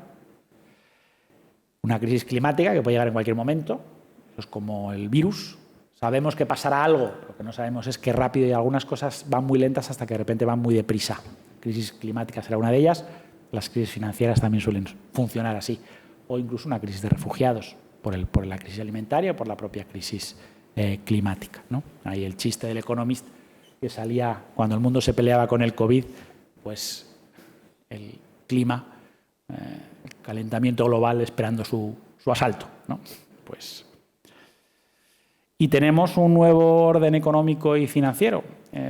Una crisis climática que puede llegar en cualquier momento, eso es como el virus. Sabemos que pasará algo, lo que no sabemos es qué rápido, y algunas cosas van muy lentas hasta que de repente van muy deprisa. Crisis climática será una de ellas, las crisis financieras también suelen funcionar así, o incluso una crisis de refugiados, por la crisis alimentaria o por la propia crisis climática, ¿no? Ahí el chiste del Economist que salía cuando el mundo se peleaba con el COVID, pues el clima, el calentamiento global esperando su asalto, ¿no? Pues, y tenemos un nuevo orden económico y financiero.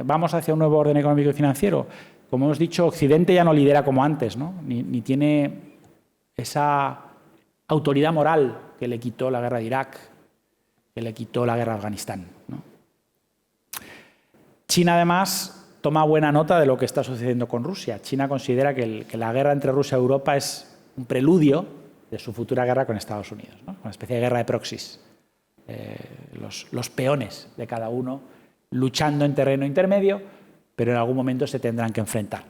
Vamos hacia un nuevo orden económico y financiero. Como hemos dicho, Occidente ya no lidera como antes, ¿no? Ni tiene esa autoridad moral que le quitó la guerra de Irak, que le quitó la guerra de Afganistán, ¿no? China, además, toma buena nota de lo que está sucediendo con Rusia. China considera que la guerra entre Rusia y Europa es un preludio de su futura guerra con Estados Unidos, ¿no? Una especie de guerra de proxies. Los peones de cada uno luchando en terreno intermedio, pero en algún momento se tendrán que enfrentar.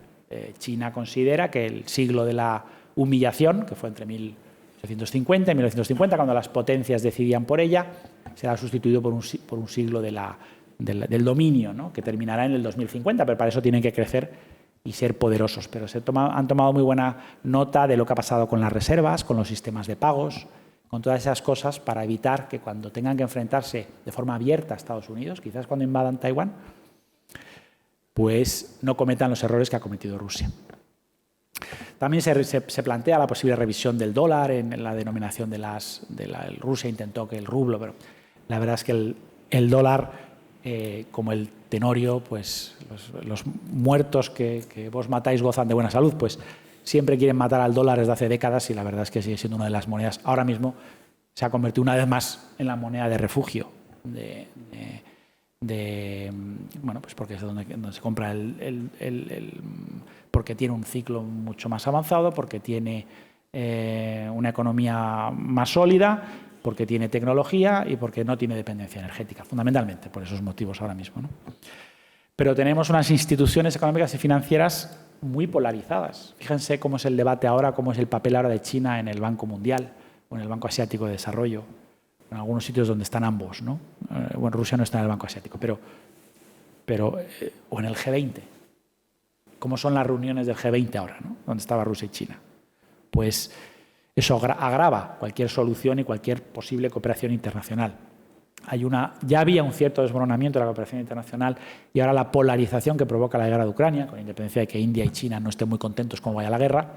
China considera que el siglo de la humillación, que fue entre 1850 y 1950, cuando las potencias decidían por ella, será sustituido por un siglo del dominio, ¿no? Que terminará en el 2050, pero para eso tienen que crecer y ser poderosos. Pero han tomado muy buena nota de lo que ha pasado con las reservas, con los sistemas de pagos, con todas esas cosas para evitar que cuando tengan que enfrentarse de forma abierta a Estados Unidos, quizás cuando invadan Taiwán, pues no cometan los errores que ha cometido Rusia. También se plantea la posible revisión del dólar en la denominación Rusia intentó que el rublo, pero la verdad es que el dólar, como el tenorio, pues los muertos que vos matáis gozan de buena salud, pues siempre quieren matar al dólar desde hace décadas y la verdad es que sigue siendo una de las monedas. Ahora mismo se ha convertido una vez más en la moneda de refugio, bueno, pues porque es donde se compra porque tiene un ciclo mucho más avanzado, porque tiene una economía más sólida, porque tiene tecnología y porque no tiene dependencia energética, fundamentalmente por esos motivos ahora mismo, ¿no? Pero tenemos unas instituciones económicas y financieras muy polarizadas. Fíjense cómo es el debate ahora, cómo es el papel ahora de China en el Banco Mundial o en el Banco Asiático de Desarrollo, en algunos sitios donde están ambos, ¿no? Bueno, Rusia no está en el Banco Asiático, pero o en el G20. ¿Cómo son las reuniones del G20 ahora, ¿no? Donde estaba Rusia y China? Pues eso agrava cualquier solución y cualquier posible cooperación internacional. Ya había un cierto desmoronamiento de la cooperación internacional y ahora la polarización que provoca la guerra de Ucrania, con independencia de que India y China no estén muy contentos con cómo vaya la guerra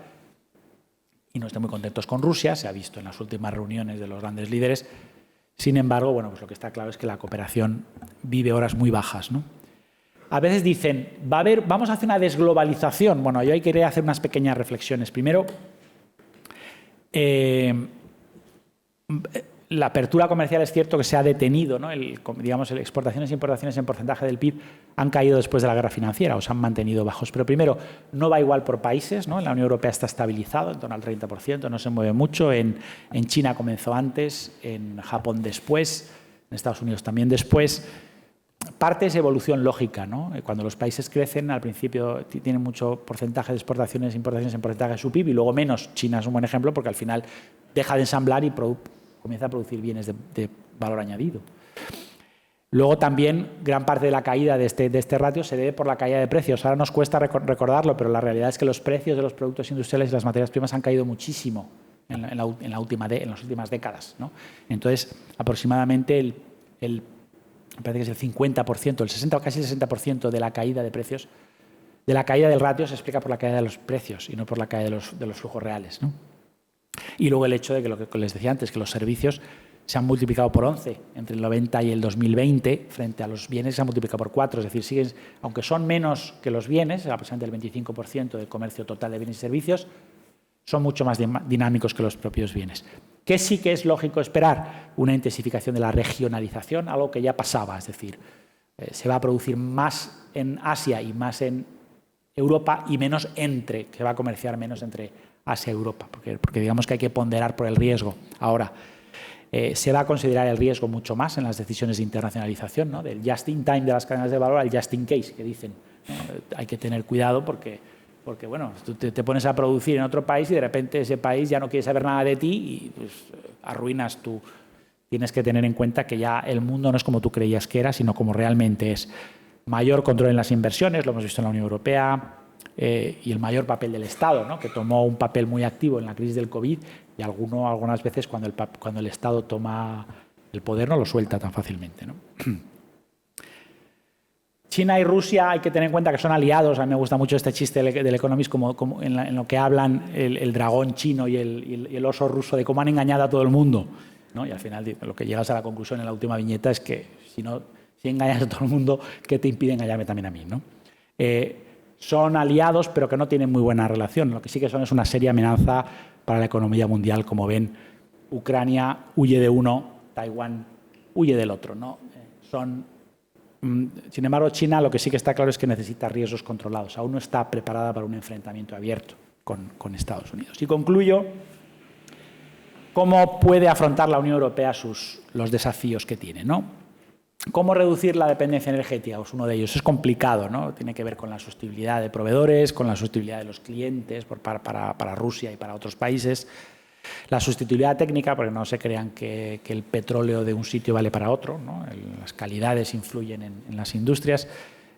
y no estén muy contentos con Rusia, se ha visto en las últimas reuniones de los grandes líderes. Sin embargo, bueno, pues lo que está claro es que la cooperación vive horas muy bajas, ¿no? A veces dicen, vamos a hacer una desglobalización. Bueno, yo ahí quería hacer unas pequeñas reflexiones. Primero, la apertura comercial es cierto que se ha detenido, ¿no? Digamos, exportaciones e importaciones en porcentaje del PIB han caído después de la guerra financiera o se han mantenido bajos. Pero primero, no va igual por países, ¿no? En la Unión Europea está estabilizado en torno al 30%, no se mueve mucho. En China comenzó antes, en Japón después, en Estados Unidos también después. Parte es evolución lógica, ¿no? Cuando los países crecen, al principio tienen mucho porcentaje de exportaciones e importaciones en porcentaje de su PIB y luego menos. China es un buen ejemplo porque al final deja de ensamblar y comienza a producir bienes de valor añadido. Luego también gran parte de la caída de este ratio se debe por la caída de precios. Ahora nos cuesta recordarlo, pero la realidad es que los precios de los productos industriales y las materias primas han caído muchísimo en las últimas décadas, ¿no? Entonces, aproximadamente me parece que es el 50%, el 60 o casi el 60% de la caída de precios, de la caída del ratio se explica por la caída de los precios y no por la caída de los flujos reales, ¿no? Y luego el hecho de que lo que les decía antes, que los servicios se han multiplicado por 11 entre el 90 y el 2020 frente a los bienes se han multiplicado por 4, es decir, aunque son menos que los bienes, aproximadamente el 25% del comercio total de bienes y servicios, son mucho más dinámicos que los propios bienes. ¿Qué sí que es lógico esperar? Una intensificación de la regionalización, algo que ya pasaba, es decir, se va a producir más en Asia y más en Europa y menos se va a comerciar menos entre Asia y Europa, porque digamos que hay que ponderar por el riesgo. Ahora, se va a considerar el riesgo mucho más en las decisiones de internacionalización, ¿no? Del just in time de las cadenas de valor al just in case, que dicen, ¿no? Hay que tener cuidado porque bueno, tú te pones a producir en otro país y de repente ese país ya no quiere saber nada de ti y pues, arruinas tú. Tienes que tener en cuenta que ya el mundo no es como tú creías que era, sino como realmente es. Mayor control en las inversiones, lo hemos visto en la Unión Europea, y el mayor papel del Estado, ¿no? Que tomó un papel muy activo en la crisis del COVID y algunas veces cuando el Estado toma el poder no lo suelta tan fácilmente, ¿no? China y Rusia hay que tener en cuenta que son aliados. A mí me gusta mucho este chiste del Economist como en lo que hablan el dragón chino y el oso ruso de cómo han engañado a todo el mundo, ¿no? Y al final lo que llegas a la conclusión en la última viñeta es que si engañas a todo el mundo, ¿qué te impide engañarme también a mí, ¿no? Son aliados pero que no tienen muy buena relación. Lo que sí que son es una seria amenaza para la economía mundial. Como ven, Ucrania huye de uno, Taiwán huye del otro, ¿no? Son Sin embargo, China lo que sí que está claro es que necesita riesgos controlados. Aún no está preparada para un enfrentamiento abierto con Estados Unidos. Y concluyo, ¿cómo puede afrontar la Unión Europea los desafíos que tiene, ¿no? ¿Cómo reducir la dependencia energética? Pues uno de ellos es complicado, ¿no? Tiene que ver con la sostenibilidad de proveedores, con la sostenibilidad de los clientes para Rusia y para otros países. La sustituibilidad técnica, porque no se crean que el petróleo de un sitio vale para otro, ¿no? Las calidades influyen en las industrias.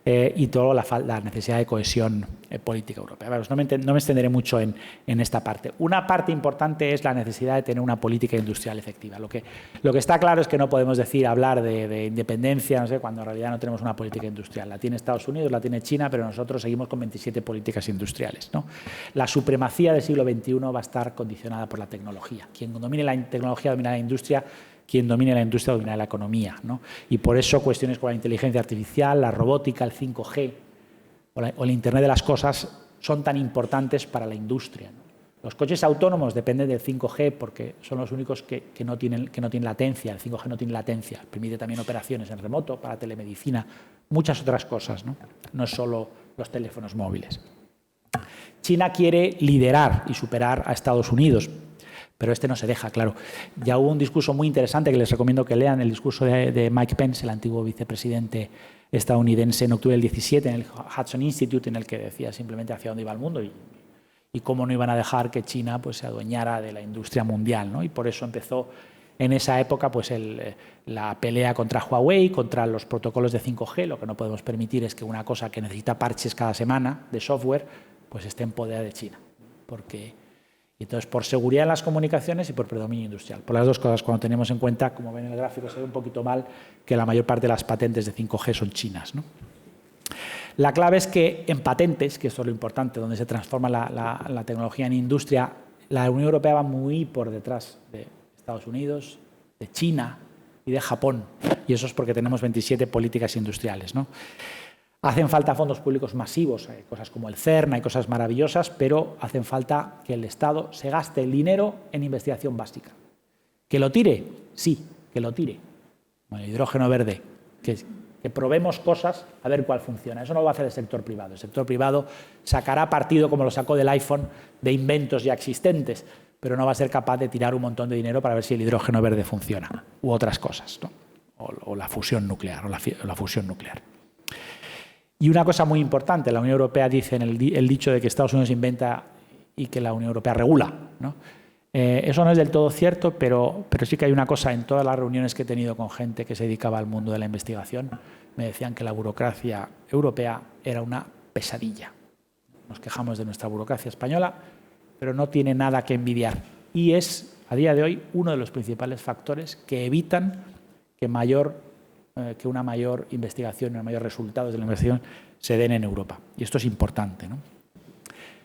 Y toda la necesidad de cohesión política europea. Bueno, no me extenderé mucho en esta parte. Una parte importante es la necesidad de tener una política industrial efectiva. Lo que está claro es que no podemos hablar de independencia, no sé, cuando en realidad no tenemos una política industrial. La tiene Estados Unidos, la tiene China, pero nosotros seguimos con 27 políticas industriales, ¿no? La supremacía del siglo XXI va a estar condicionada por la tecnología. Quien domine la tecnología domina la industria. Quien domine la industria domina la economía, ¿no? Y por eso cuestiones como la inteligencia artificial, la robótica, el 5G o el Internet de las cosas son tan importantes para la industria, ¿no? Los coches autónomos dependen del 5G porque son los únicos que no tienen latencia. El 5G no tiene latencia. Permite también operaciones en remoto, para telemedicina, muchas otras cosas, ¿no? No es solo los teléfonos móviles. China quiere liderar y superar a Estados Unidos. Pero no se deja, claro. Ya hubo un discurso muy interesante que les recomiendo que lean, el discurso de Mike Pence, el antiguo vicepresidente estadounidense, en octubre del 17, en el Hudson Institute, en el que decía simplemente hacia dónde iba el mundo y cómo no iban a dejar que China pues, se adueñara de la industria mundial, ¿no? Y por eso empezó en esa época pues, la pelea contra Huawei, contra los protocolos de 5G. Lo que no podemos permitir es que una cosa que necesita parches cada semana de software pues esté en poder de China. Y entonces, por seguridad en las comunicaciones y por predominio industrial. Por las dos cosas, cuando tenemos en cuenta, como ven en el gráfico, se ve un poquito mal, que la mayor parte de las patentes de 5G son chinas, ¿no? La clave es que en patentes, que esto es lo importante, donde se transforma la tecnología en industria, la Unión Europea va muy por detrás de Estados Unidos, de China y de Japón. Y eso es porque tenemos 27 políticas industriales, ¿no? Hacen falta fondos públicos masivos, hay cosas como el CERN, hay cosas maravillosas, pero hacen falta que el Estado se gaste el dinero en investigación básica. ¿Que lo tire? Sí, que lo tire. Bueno, el hidrógeno verde, que probemos cosas a ver cuál funciona. Eso no lo va a hacer el sector privado. El sector privado sacará partido, como lo sacó del iPhone, de inventos ya existentes, pero no va a ser capaz de tirar un montón de dinero para ver si el hidrógeno verde funciona, u otras cosas, ¿no? O la fusión nuclear, o la fusión nuclear. Y una cosa muy importante, la Unión Europea dice en el dicho de que Estados Unidos inventa y que la Unión Europea regula, ¿no? Eso no es del todo cierto, pero sí que hay una cosa, en todas las reuniones que he tenido con gente que se dedicaba al mundo de la investigación, me decían que la burocracia europea era una pesadilla. Nos quejamos de nuestra burocracia española, pero no tiene nada que envidiar. Y es, a día de hoy, uno de los principales factores que evitan que una mayor investigación, unos mayores resultados de la investigación se den en Europa. Y esto es importante, ¿no?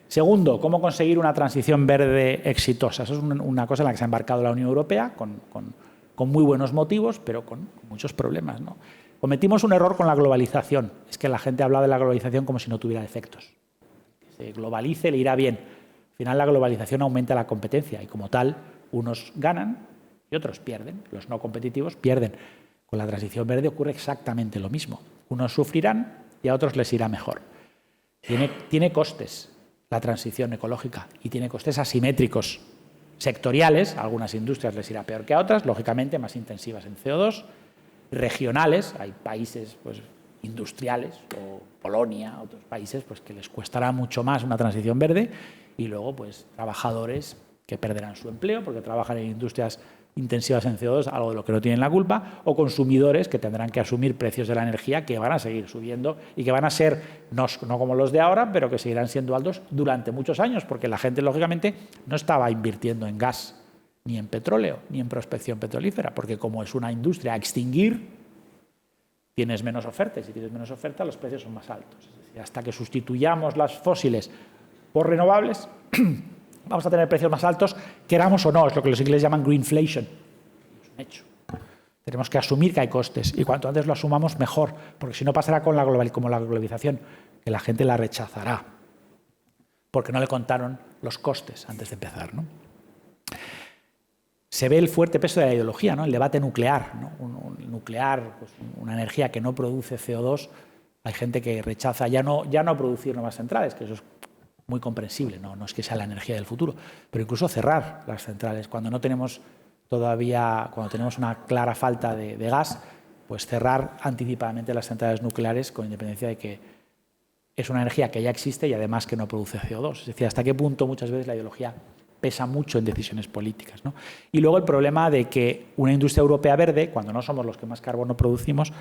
Segundo, ¿cómo conseguir una transición verde exitosa? Eso es una cosa en la que se ha embarcado la Unión Europea con muy buenos motivos, pero con muchos problemas, ¿no? Cometimos un error con la globalización. Es que la gente habla de la globalización como si no tuviera defectos. Que se globalice, le irá bien. Al final la globalización aumenta la competencia y como tal, unos ganan y otros pierden. Los no competitivos pierden. Con la transición verde ocurre exactamente lo mismo. Unos sufrirán y a otros les irá mejor. Tiene costes la transición ecológica y tiene costes asimétricos sectoriales. A algunas industrias les irá peor que a otras, lógicamente más intensivas en CO2. Regionales, hay países pues, industriales, o Polonia, otros países pues, que les costará mucho más una transición verde, y luego pues, trabajadores que perderán su empleo porque trabajan en industrias intensivas en CO2, algo de lo que no tienen la culpa, o consumidores que tendrán que asumir precios de la energía que van a seguir subiendo y que van a ser, no como los de ahora, pero que seguirán siendo altos durante muchos años, porque la gente, lógicamente, no estaba invirtiendo en gas, ni en petróleo, ni en prospección petrolífera, porque como es una industria a extinguir, tienes menos oferta, y si tienes menos oferta, los precios son más altos. Es decir, hasta que sustituyamos las fósiles por renovables, vamos a tener precios más altos, queramos o no, es lo que los ingleses llaman greenflation. Es un hecho. Tenemos que asumir que hay costes, y cuanto antes lo asumamos, mejor, porque si no pasará como la globalización, que la gente la rechazará, porque no le contaron los costes antes de empezar, ¿no? se ve el fuerte peso de la ideología, ¿no? El debate nuclear, ¿no? Nuclear, pues una energía que no produce CO2. Hay gente que rechaza ya no producir nuevas centrales, que eso es muy comprensible, no es que sea la energía del futuro, pero incluso cerrar las centrales. Cuando no tenemos cuando tenemos una clara falta de gas, pues cerrar anticipadamente las centrales nucleares con independencia de que es una energía que ya existe y además que no produce CO2. Es decir, hasta qué punto muchas veces la ideología pesa mucho en decisiones políticas, ¿no? Y luego el problema de que una industria europea verde, cuando no somos los que más carbono producimos,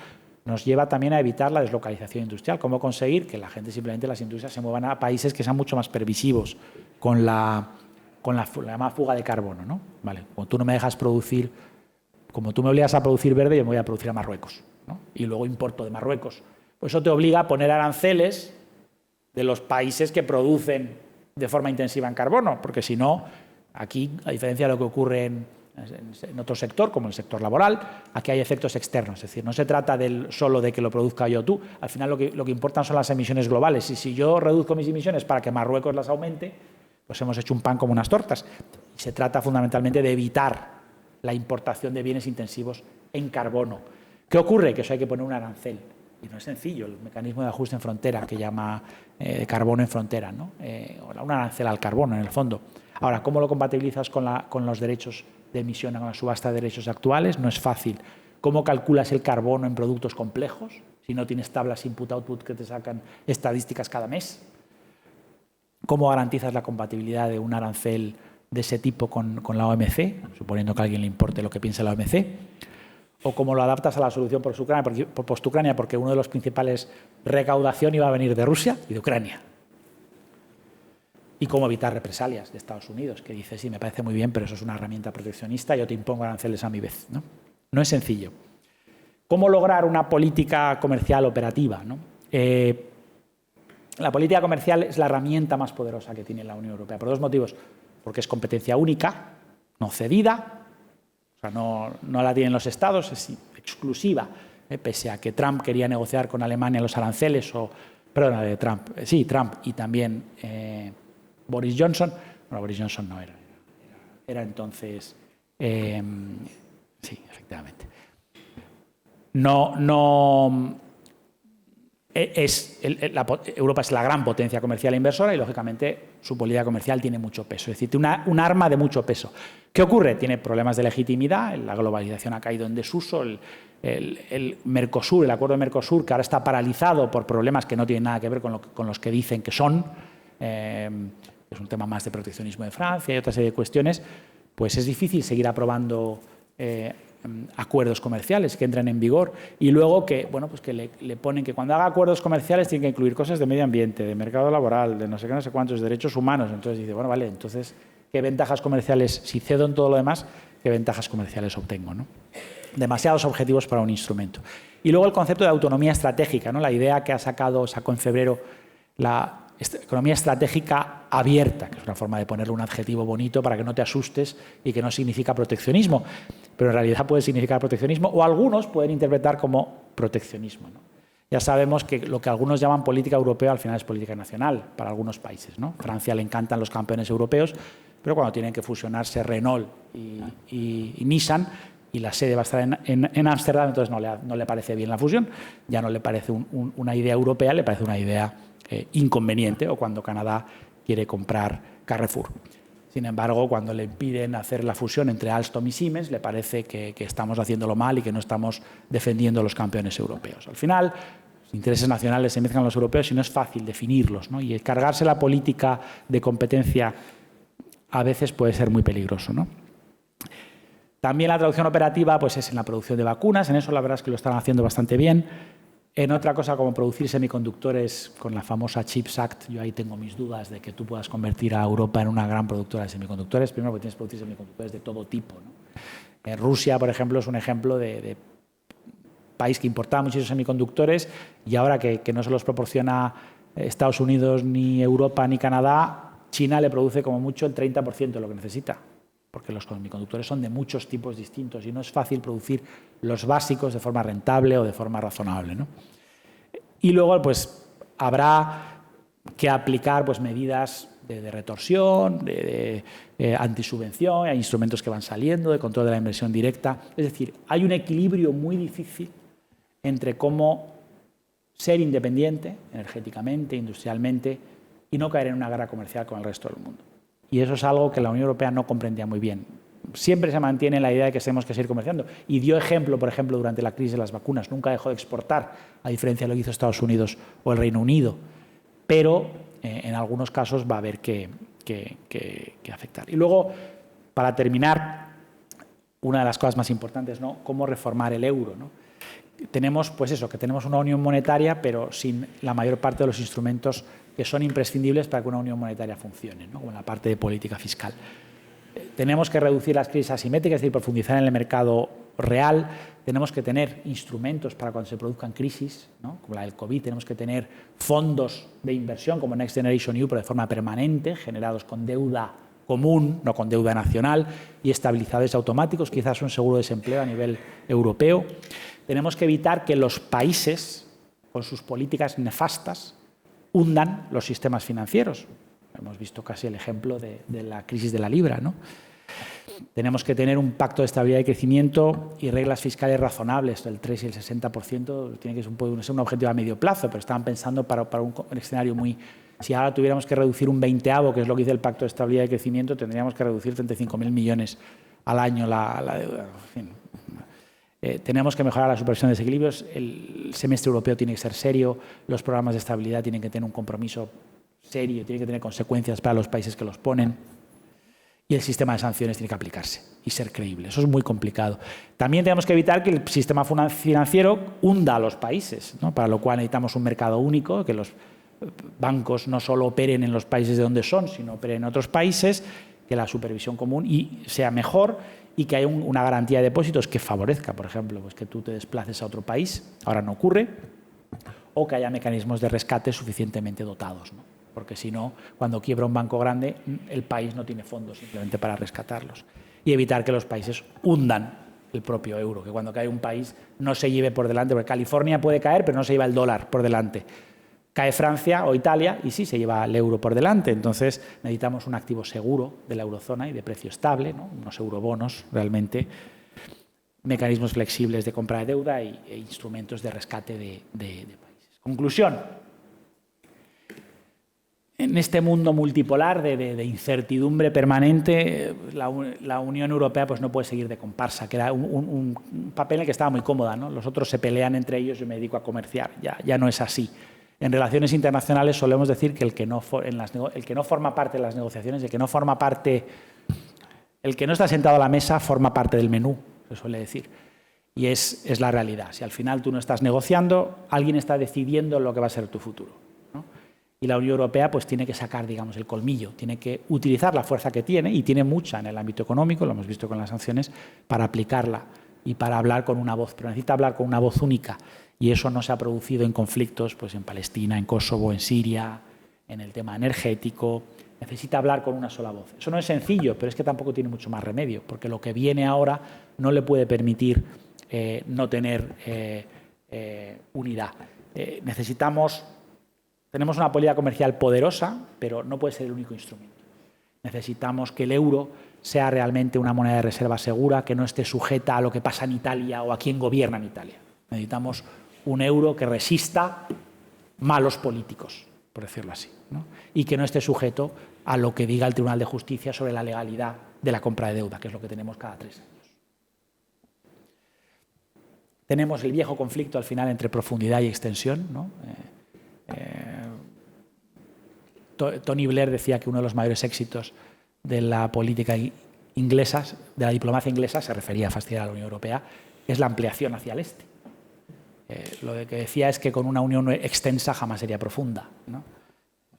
nos lleva también a evitar la deslocalización industrial. ¿Cómo conseguir que la gente, simplemente las industrias, se muevan a países que sean mucho más permisivos con la llamada fuga de carbono, ¿no? Vale, como tú no me dejas producir, como tú me obligas a producir verde, yo me voy a producir a Marruecos, ¿no? Y luego importo de Marruecos. Pues eso te obliga a poner aranceles de los países que producen de forma intensiva en carbono, porque si no, aquí, a diferencia de lo que ocurre en otro sector, como el sector laboral, aquí hay efectos externos. Es decir, no se trata solo de que lo produzca yo o tú. Al final lo que importan son las emisiones globales. Y si yo reduzco mis emisiones para que Marruecos las aumente, pues hemos hecho un pan como unas tortas. Y se trata fundamentalmente de evitar la importación de bienes intensivos en carbono. ¿Qué ocurre? Que eso hay que poner un arancel. Y no es sencillo, el mecanismo de ajuste en frontera, que llama carbono en frontera, ¿no? Un arancel al carbono, en el fondo. Ahora, ¿cómo lo compatibilizas con los derechos de emisión, con la subasta de derechos actuales? No es fácil. ¿Cómo calculas el carbono en productos complejos si no tienes tablas input-output que te sacan estadísticas cada mes? ¿Cómo garantizas la compatibilidad de un arancel de ese tipo con la OMC, suponiendo que a alguien le importe lo que piense la OMC? ¿O cómo lo adaptas a la solución post-Ucrania? Porque uno de los principales recaudación iba a venir de Rusia y de Ucrania. Y cómo evitar represalias de Estados Unidos, que dice, sí, me parece muy bien, pero eso es una herramienta proteccionista, yo te impongo aranceles a mi vez, ¿no? No es sencillo. ¿Cómo lograr una política comercial operativa, ¿no? La política comercial es la herramienta más poderosa que tiene la Unión Europea, por dos motivos. Porque es competencia única, no cedida, o sea, no la tienen los estados, es exclusiva, pese a que Trump quería negociar con Alemania los aranceles, Trump y también Boris Johnson. Bueno, Boris Johnson no era entonces, sí, efectivamente. Europa es la gran potencia comercial e inversora y, lógicamente, su política comercial tiene mucho peso. Es decir, tiene un arma de mucho peso. ¿Qué ocurre? Tiene problemas de legitimidad, la globalización ha caído en desuso, el Mercosur, el acuerdo de Mercosur, que ahora está paralizado por problemas que no tienen nada que ver con los que dicen que son, es un tema más de proteccionismo de Francia y otra serie de cuestiones, pues es difícil seguir aprobando acuerdos comerciales que entren en vigor y luego que le ponen que cuando haga acuerdos comerciales tiene que incluir cosas de medio ambiente, de mercado laboral, de no sé qué, no sé cuántos, de derechos humanos. Entonces dice, bueno, vale, entonces, ¿qué ventajas comerciales, si cedo en todo lo demás, qué ventajas comerciales obtengo, ¿no? Demasiados objetivos para un instrumento. Y luego el concepto de autonomía estratégica, ¿no? La idea que sacó en febrero la economía estratégica abierta, que es una forma de ponerle un adjetivo bonito para que no te asustes y que no significa proteccionismo, pero en realidad puede significar proteccionismo o algunos pueden interpretar como proteccionismo, ¿no? Ya sabemos que lo que algunos llaman política europea al final es política nacional para algunos países, ¿no? Francia le encantan los campeones europeos, pero cuando tienen que fusionarse Renault y Nissan y la sede va a estar en Ámsterdam, entonces no le parece bien la fusión, ya no le parece una idea europea, le parece una idea inconveniente, o cuando Canadá quiere comprar Carrefour. Sin embargo, cuando le impiden hacer la fusión entre Alstom y Siemens, le parece que estamos haciéndolo mal y que no estamos defendiendo a los campeones europeos. Al final, los intereses nacionales se mezclan con los europeos y no es fácil definirlos, ¿no? Y cargarse la política de competencia a veces puede ser muy peligroso, ¿no? También la traducción operativa pues es en la producción de vacunas, en eso la verdad es que lo están haciendo bastante bien. En otra cosa como producir semiconductores con la famosa CHIPS Act, yo ahí tengo mis dudas de que tú puedas convertir a Europa en una gran productora de semiconductores. Primero porque tienes que producir semiconductores de todo tipo, ¿no? Rusia, por ejemplo, es un ejemplo de país que importaba muchísimos semiconductores y ahora que no se los proporciona Estados Unidos, ni Europa, ni Canadá, China le produce como mucho el 30% de lo que necesita, porque los semiconductores son de muchos tipos distintos y no es fácil producir los básicos de forma rentable o de forma razonable, ¿no? Y luego pues habrá que aplicar pues medidas de retorsión, de antisubvención, hay instrumentos que van saliendo, de control de la inversión directa. Es decir, hay un equilibrio muy difícil entre cómo ser independiente energéticamente, industrialmente, y no caer en una guerra comercial con el resto del mundo. Y eso es algo que la Unión Europea no comprendía muy bien. Siempre se mantiene la idea de que tenemos que seguir comerciando. Y dio ejemplo, por ejemplo, durante la crisis de las vacunas. Nunca dejó de exportar, a diferencia de lo que hizo Estados Unidos o el Reino Unido. Pero en algunos casos va a haber que afectar. Y luego, para terminar, una de las cosas más importantes, ¿no? Cómo reformar el euro, ¿no? Tenemos, pues eso, que tenemos una unión monetaria, pero sin la mayor parte de los instrumentos que son imprescindibles para que una unión monetaria funcione, ¿no? Como la parte de política fiscal. Tenemos que reducir las crisis asimétricas, es decir, profundizar en el mercado real. Tenemos que tener instrumentos para cuando se produzcan crisis, ¿no? Como la del COVID. Tenemos que tener fondos de inversión como Next Generation EU, pero de forma permanente, generados con deuda común, no con deuda nacional, y estabilizadores automáticos, quizás un seguro de desempleo a nivel europeo. Tenemos que evitar que los países, con sus políticas nefastas, hundan los sistemas financieros. Hemos visto casi el ejemplo de la crisis de la libra, ¿no? Tenemos que tener un pacto de estabilidad y crecimiento y reglas fiscales razonables. El 3 y el 60% tiene que ser un objetivo a medio plazo, pero estaban pensando para un escenario muy... Si ahora tuviéramos que reducir un 20avo, que es lo que dice el pacto de estabilidad y crecimiento, tendríamos que reducir 35.000 millones al año la deuda. En fin. Tenemos que mejorar la supervisión de desequilibrios. El semestre europeo tiene que ser serio. Los programas de estabilidad tienen que tener un compromiso serio, tienen que tener consecuencias para los países que los ponen. Y el sistema de sanciones tiene que aplicarse y ser creíble. Eso es muy complicado. También tenemos que evitar que el sistema financiero hunda a los países, ¿no? Para lo cual necesitamos un mercado único, que los bancos no solo operen en los países de donde son, sino operen en otros países, que la supervisión común sea mejor y que haya una garantía de depósitos que favorezca, por ejemplo, pues que tú te desplaces a otro país, ahora no ocurre, o que haya mecanismos de rescate suficientemente dotados, ¿no? Porque si no, cuando quiebra un banco grande, el país no tiene fondos simplemente para rescatarlos. Y evitar que los países hundan el propio euro, que cuando cae un país no se lleve por delante, porque California puede caer, pero no se lleva el dólar por delante. Cae Francia o Italia y sí se lleva el euro por delante. Entonces necesitamos un activo seguro de la eurozona y de precio estable, ¿no? Unos eurobonos realmente, mecanismos flexibles de compra de deuda e instrumentos de rescate de países. Conclusión. En este mundo multipolar de incertidumbre permanente, la Unión Europea pues no puede seguir de comparsa, que era un papel en el que estaba muy cómoda, ¿no? Los otros se pelean entre ellos, yo me dedico a comerciar. Ya no es así. En relaciones internacionales solemos decir que el que no forma parte de las negociaciones, el que no está sentado a la mesa forma parte del menú, se suele decir. Y es la realidad. Si al final tú no estás negociando, alguien está decidiendo lo que va a ser tu futuro. Y la Unión Europea pues tiene que sacar, digamos, el colmillo, tiene que utilizar la fuerza que tiene, y tiene mucha en el ámbito económico, lo hemos visto con las sanciones, para aplicarla y para hablar con una voz, pero necesita hablar con una voz única, y eso no se ha producido en conflictos pues en Palestina, en Kosovo, en Siria, en el tema energético. Necesita hablar con una sola voz. Eso no es sencillo, pero es que tampoco tiene mucho más remedio, porque lo que viene ahora no le puede permitir no tener unidad. Tenemos una política comercial poderosa, pero no puede ser el único instrumento. Necesitamos que el euro sea realmente una moneda de reserva segura, que no esté sujeta a lo que pasa en Italia o a quién gobierna en Italia. Necesitamos un euro que resista malos políticos, por decirlo así, ¿no? Y que no esté sujeto a lo que diga el Tribunal de Justicia sobre la legalidad de la compra de deuda, que es lo que tenemos cada 3 años. Tenemos el viejo conflicto al final entre profundidad y extensión, ¿no? Tony Blair decía que uno de los mayores éxitos de la política inglesa, de la diplomacia inglesa, se refería a fastidiar a la Unión Europea, es la ampliación hacia el este. Lo que decía es que con una unión extensa jamás sería profunda, ¿no?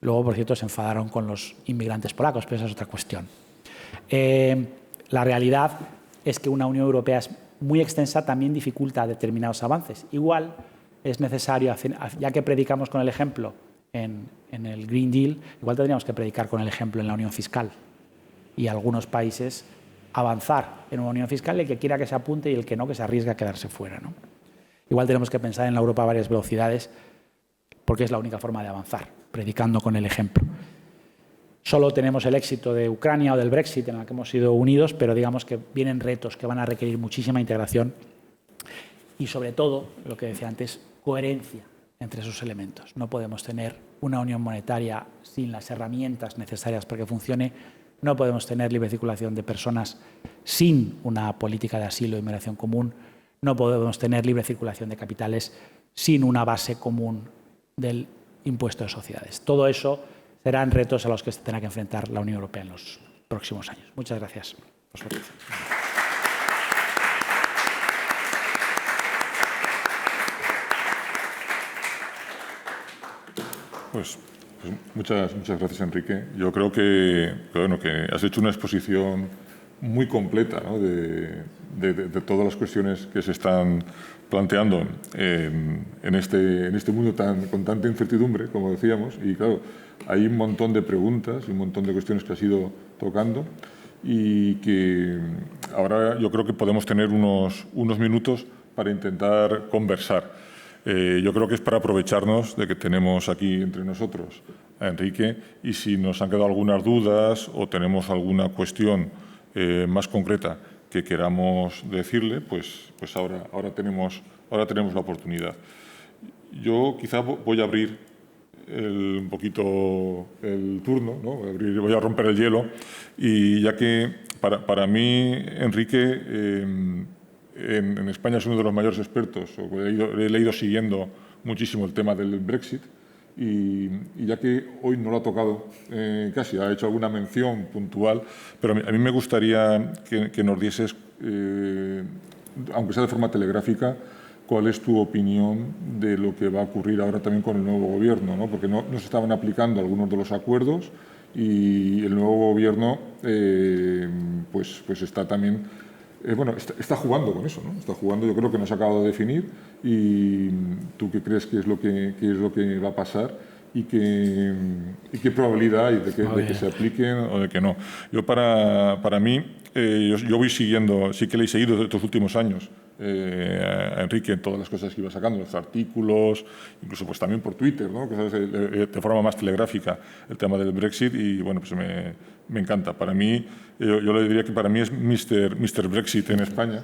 Luego, por cierto, se enfadaron con los inmigrantes polacos, pero esa es otra cuestión. La realidad es que una Unión Europea muy extensa también dificulta determinados avances. Igual es necesario, ya que predicamos con el ejemplo en el Green Deal, igual tendríamos que predicar con el ejemplo en la unión fiscal. Y algunos países avanzar en una unión fiscal, el que quiera que se apunte y el que no, que se arriesgue a quedarse fuera, ¿no? Igual tenemos que pensar en la Europa a varias velocidades, porque es la única forma de avanzar, predicando con el ejemplo. solo tenemos el éxito de Ucrania o del Brexit, en el que hemos sido unidos, pero digamos que vienen retos que van a requerir muchísima integración y, sobre todo, lo que decía antes, coherencia entre esos elementos. No podemos tener una unión monetaria sin las herramientas necesarias para que funcione. No podemos tener libre circulación de personas sin una política de asilo e inmigración común. No podemos tener libre circulación de capitales sin una base común del impuesto de sociedades. Todo eso serán retos a los que se tendrá que enfrentar la Unión Europea en los próximos años. Muchas gracias por su atención. Pues muchas gracias, Enrique. Yo creo que has hecho una exposición muy completa, ¿no?, de todas las cuestiones que se están planteando en este mundo con tanta incertidumbre, como decíamos. Y claro, hay un montón de preguntas y un montón de cuestiones que has ido tocando y que ahora yo creo que podemos tener unos minutos para intentar conversar. Yo creo que es para aprovecharnos de que tenemos aquí entre nosotros a Enrique, y si nos han quedado algunas dudas o tenemos alguna cuestión más concreta que queramos decirle, pues ahora tenemos la oportunidad. Yo quizá voy a abrir un poquito el turno, ¿no? Voy a romper el hielo, y ya que para mí, Enrique, en España es uno de los mayores expertos, he leído siguiendo muchísimo el tema del Brexit, y ya que hoy no lo ha tocado casi, ha hecho alguna mención puntual, pero a mí me gustaría que nos dieses, aunque sea de forma telegráfica, cuál es tu opinión de lo que va a ocurrir ahora también con el nuevo gobierno, ¿no? Porque no se estaban aplicando algunos de los acuerdos y el nuevo gobierno pues está también está jugando con eso, ¿no? Está jugando, yo creo que nos ha acabado de definir. ¿Y tú qué crees que es lo que va a pasar y qué probabilidad hay de que se apliquen o de que no? Yo para mí, yo voy siguiendo, sí que le he seguido estos últimos años a Enrique en todas las cosas que iba sacando, los artículos, incluso pues también por Twitter, ¿no?, que de forma más telegráfica, el tema del Brexit, y bueno, pues me encanta. Para mí, yo le diría que para mí es Mr. Brexit en España,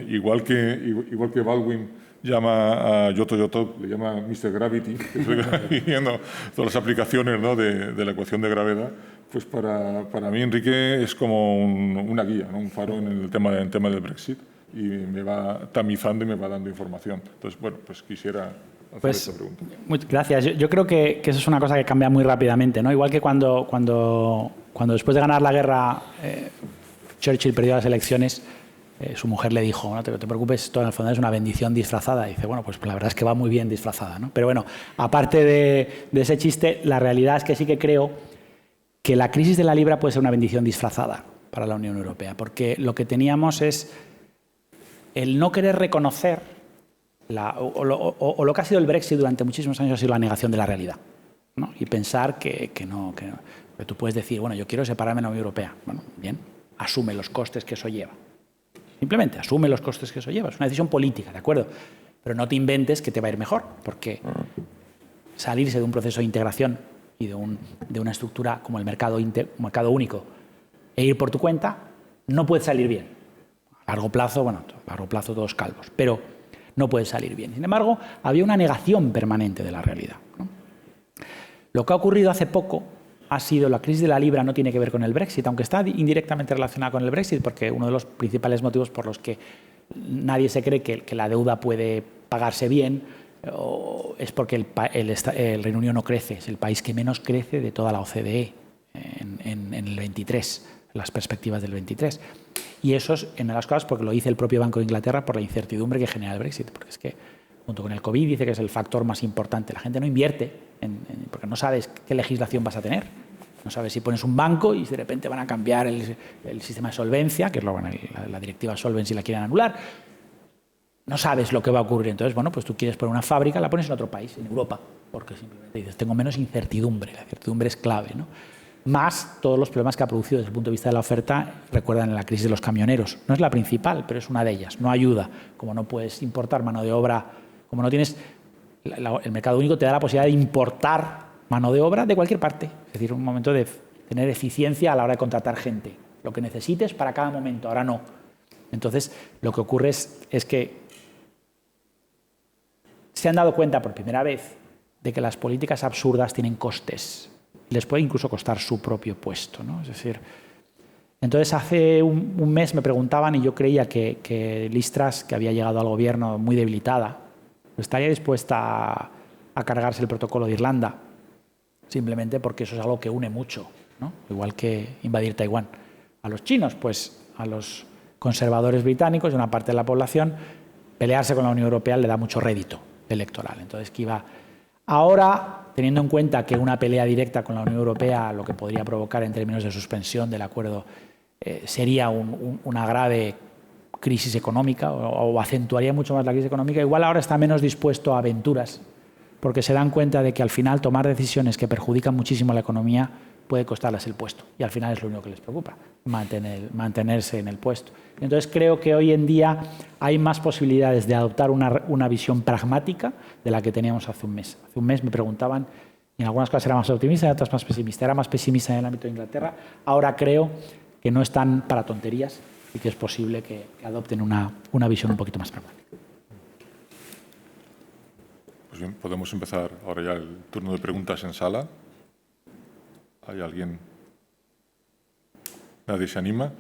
igual que Baldwin llama a Yoto, le llama Mr. Gravity, que estoy viendo todas las aplicaciones, ¿no?, de la ecuación de gravedad. Pues para mí Enrique es como una guía, ¿no?, un faro en el tema del Brexit, y me va tamizando y me va dando información. Entonces, bueno, pues quisiera hacer esta pregunta. Gracias. Yo creo que eso es una cosa que cambia muy rápidamente, ¿no? Igual que cuando después de ganar la guerra Churchill perdió las elecciones, su mujer le dijo, no te preocupes, esto en el fondo es una bendición disfrazada. Y dice, bueno, pues la verdad es que va muy bien disfrazada, ¿no? Pero bueno, aparte de ese chiste, la realidad es que sí que creo que la crisis de la libra puede ser una bendición disfrazada para la Unión Europea, porque lo que teníamos es el no querer reconocer o lo que ha sido el Brexit durante muchísimos años ha sido la negación de la realidad, ¿no? Y pensar que tú puedes decir, bueno, yo quiero separarme de la Unión Europea. Bueno, bien, asume los costes que eso lleva. Simplemente asume los costes que eso lleva. Es una decisión política, ¿de acuerdo? Pero no te inventes que te va a ir mejor, porque salirse de un proceso de integración y de una estructura como el mercado único e ir por tu cuenta no puede salir bien. A largo plazo todos calvos, pero no puede salir bien. Sin embargo, había una negación permanente de la realidad, ¿no? Lo que ha ocurrido hace poco ha sido la crisis de la libra. No tiene que ver con el Brexit, aunque está indirectamente relacionada con el Brexit, porque uno de los principales motivos por los que nadie se cree que la deuda puede pagarse bien es porque el Reino Unido no crece. Es el país que menos crece de toda la OCDE en el 23, las perspectivas del 23. Y eso es, en las cosas, porque lo dice el propio Banco de Inglaterra, por la incertidumbre que genera el Brexit. Porque es que, junto con el COVID, dice que es el factor más importante. La gente no invierte porque no sabes qué legislación vas a tener. No sabes si pones un banco y de repente van a cambiar el sistema de solvencia, que es la directiva Solvency, la quieren anular. No sabes lo que va a ocurrir. Entonces, bueno, pues tú quieres poner una fábrica, la pones en otro país, en Europa, porque simplemente dices, tengo menos incertidumbre. La incertidumbre es clave, ¿no? Más todos los problemas que ha producido desde el punto de vista de la oferta. Recuerdan la crisis de los camioneros. No es la principal, pero es una de ellas. No ayuda. Como no puedes importar mano de obra, como no tienes... El mercado único te da la posibilidad de importar mano de obra de cualquier parte. Es decir, un momento de tener eficiencia a la hora de contratar gente. Lo que necesites para cada momento, ahora no. Entonces, lo que ocurre es que se han dado cuenta por primera vez de que las políticas absurdas tienen costes. Les puede incluso costar su propio puesto, ¿no? Es decir, entonces hace un mes me preguntaban y yo creía que Liz Truss, que había llegado al gobierno muy debilitada, estaría dispuesta a cargarse el protocolo de Irlanda, simplemente porque eso es algo que une mucho, ¿no? Igual que invadir Taiwán. A los chinos, pues a los conservadores británicos y una parte de la población, pelearse con la Unión Europea le da mucho rédito electoral. Entonces, que iba... Ahora, teniendo en cuenta que una pelea directa con la Unión Europea lo que podría provocar en términos de suspensión del acuerdo sería una grave crisis económica o acentuaría mucho más la crisis económica, igual ahora está menos dispuesto a aventuras porque se dan cuenta de que al final tomar decisiones que perjudican muchísimo a la economía puede costarles el puesto y al final es lo único que les preocupa, mantenerse en el puesto. Entonces creo que hoy en día hay más posibilidades de adoptar una visión pragmática de la que teníamos hace un mes. Hace un mes me preguntaban, y en algunas cosas era más optimista, en otras más pesimista. Era más pesimista en el ámbito de Inglaterra. Ahora creo que no están para tonterías y que es posible que adopten una visión un poquito más pragmática. Pues bien, podemos empezar ahora ya el turno de preguntas en sala. ¿Hay alguien? ¿Nadie se anima?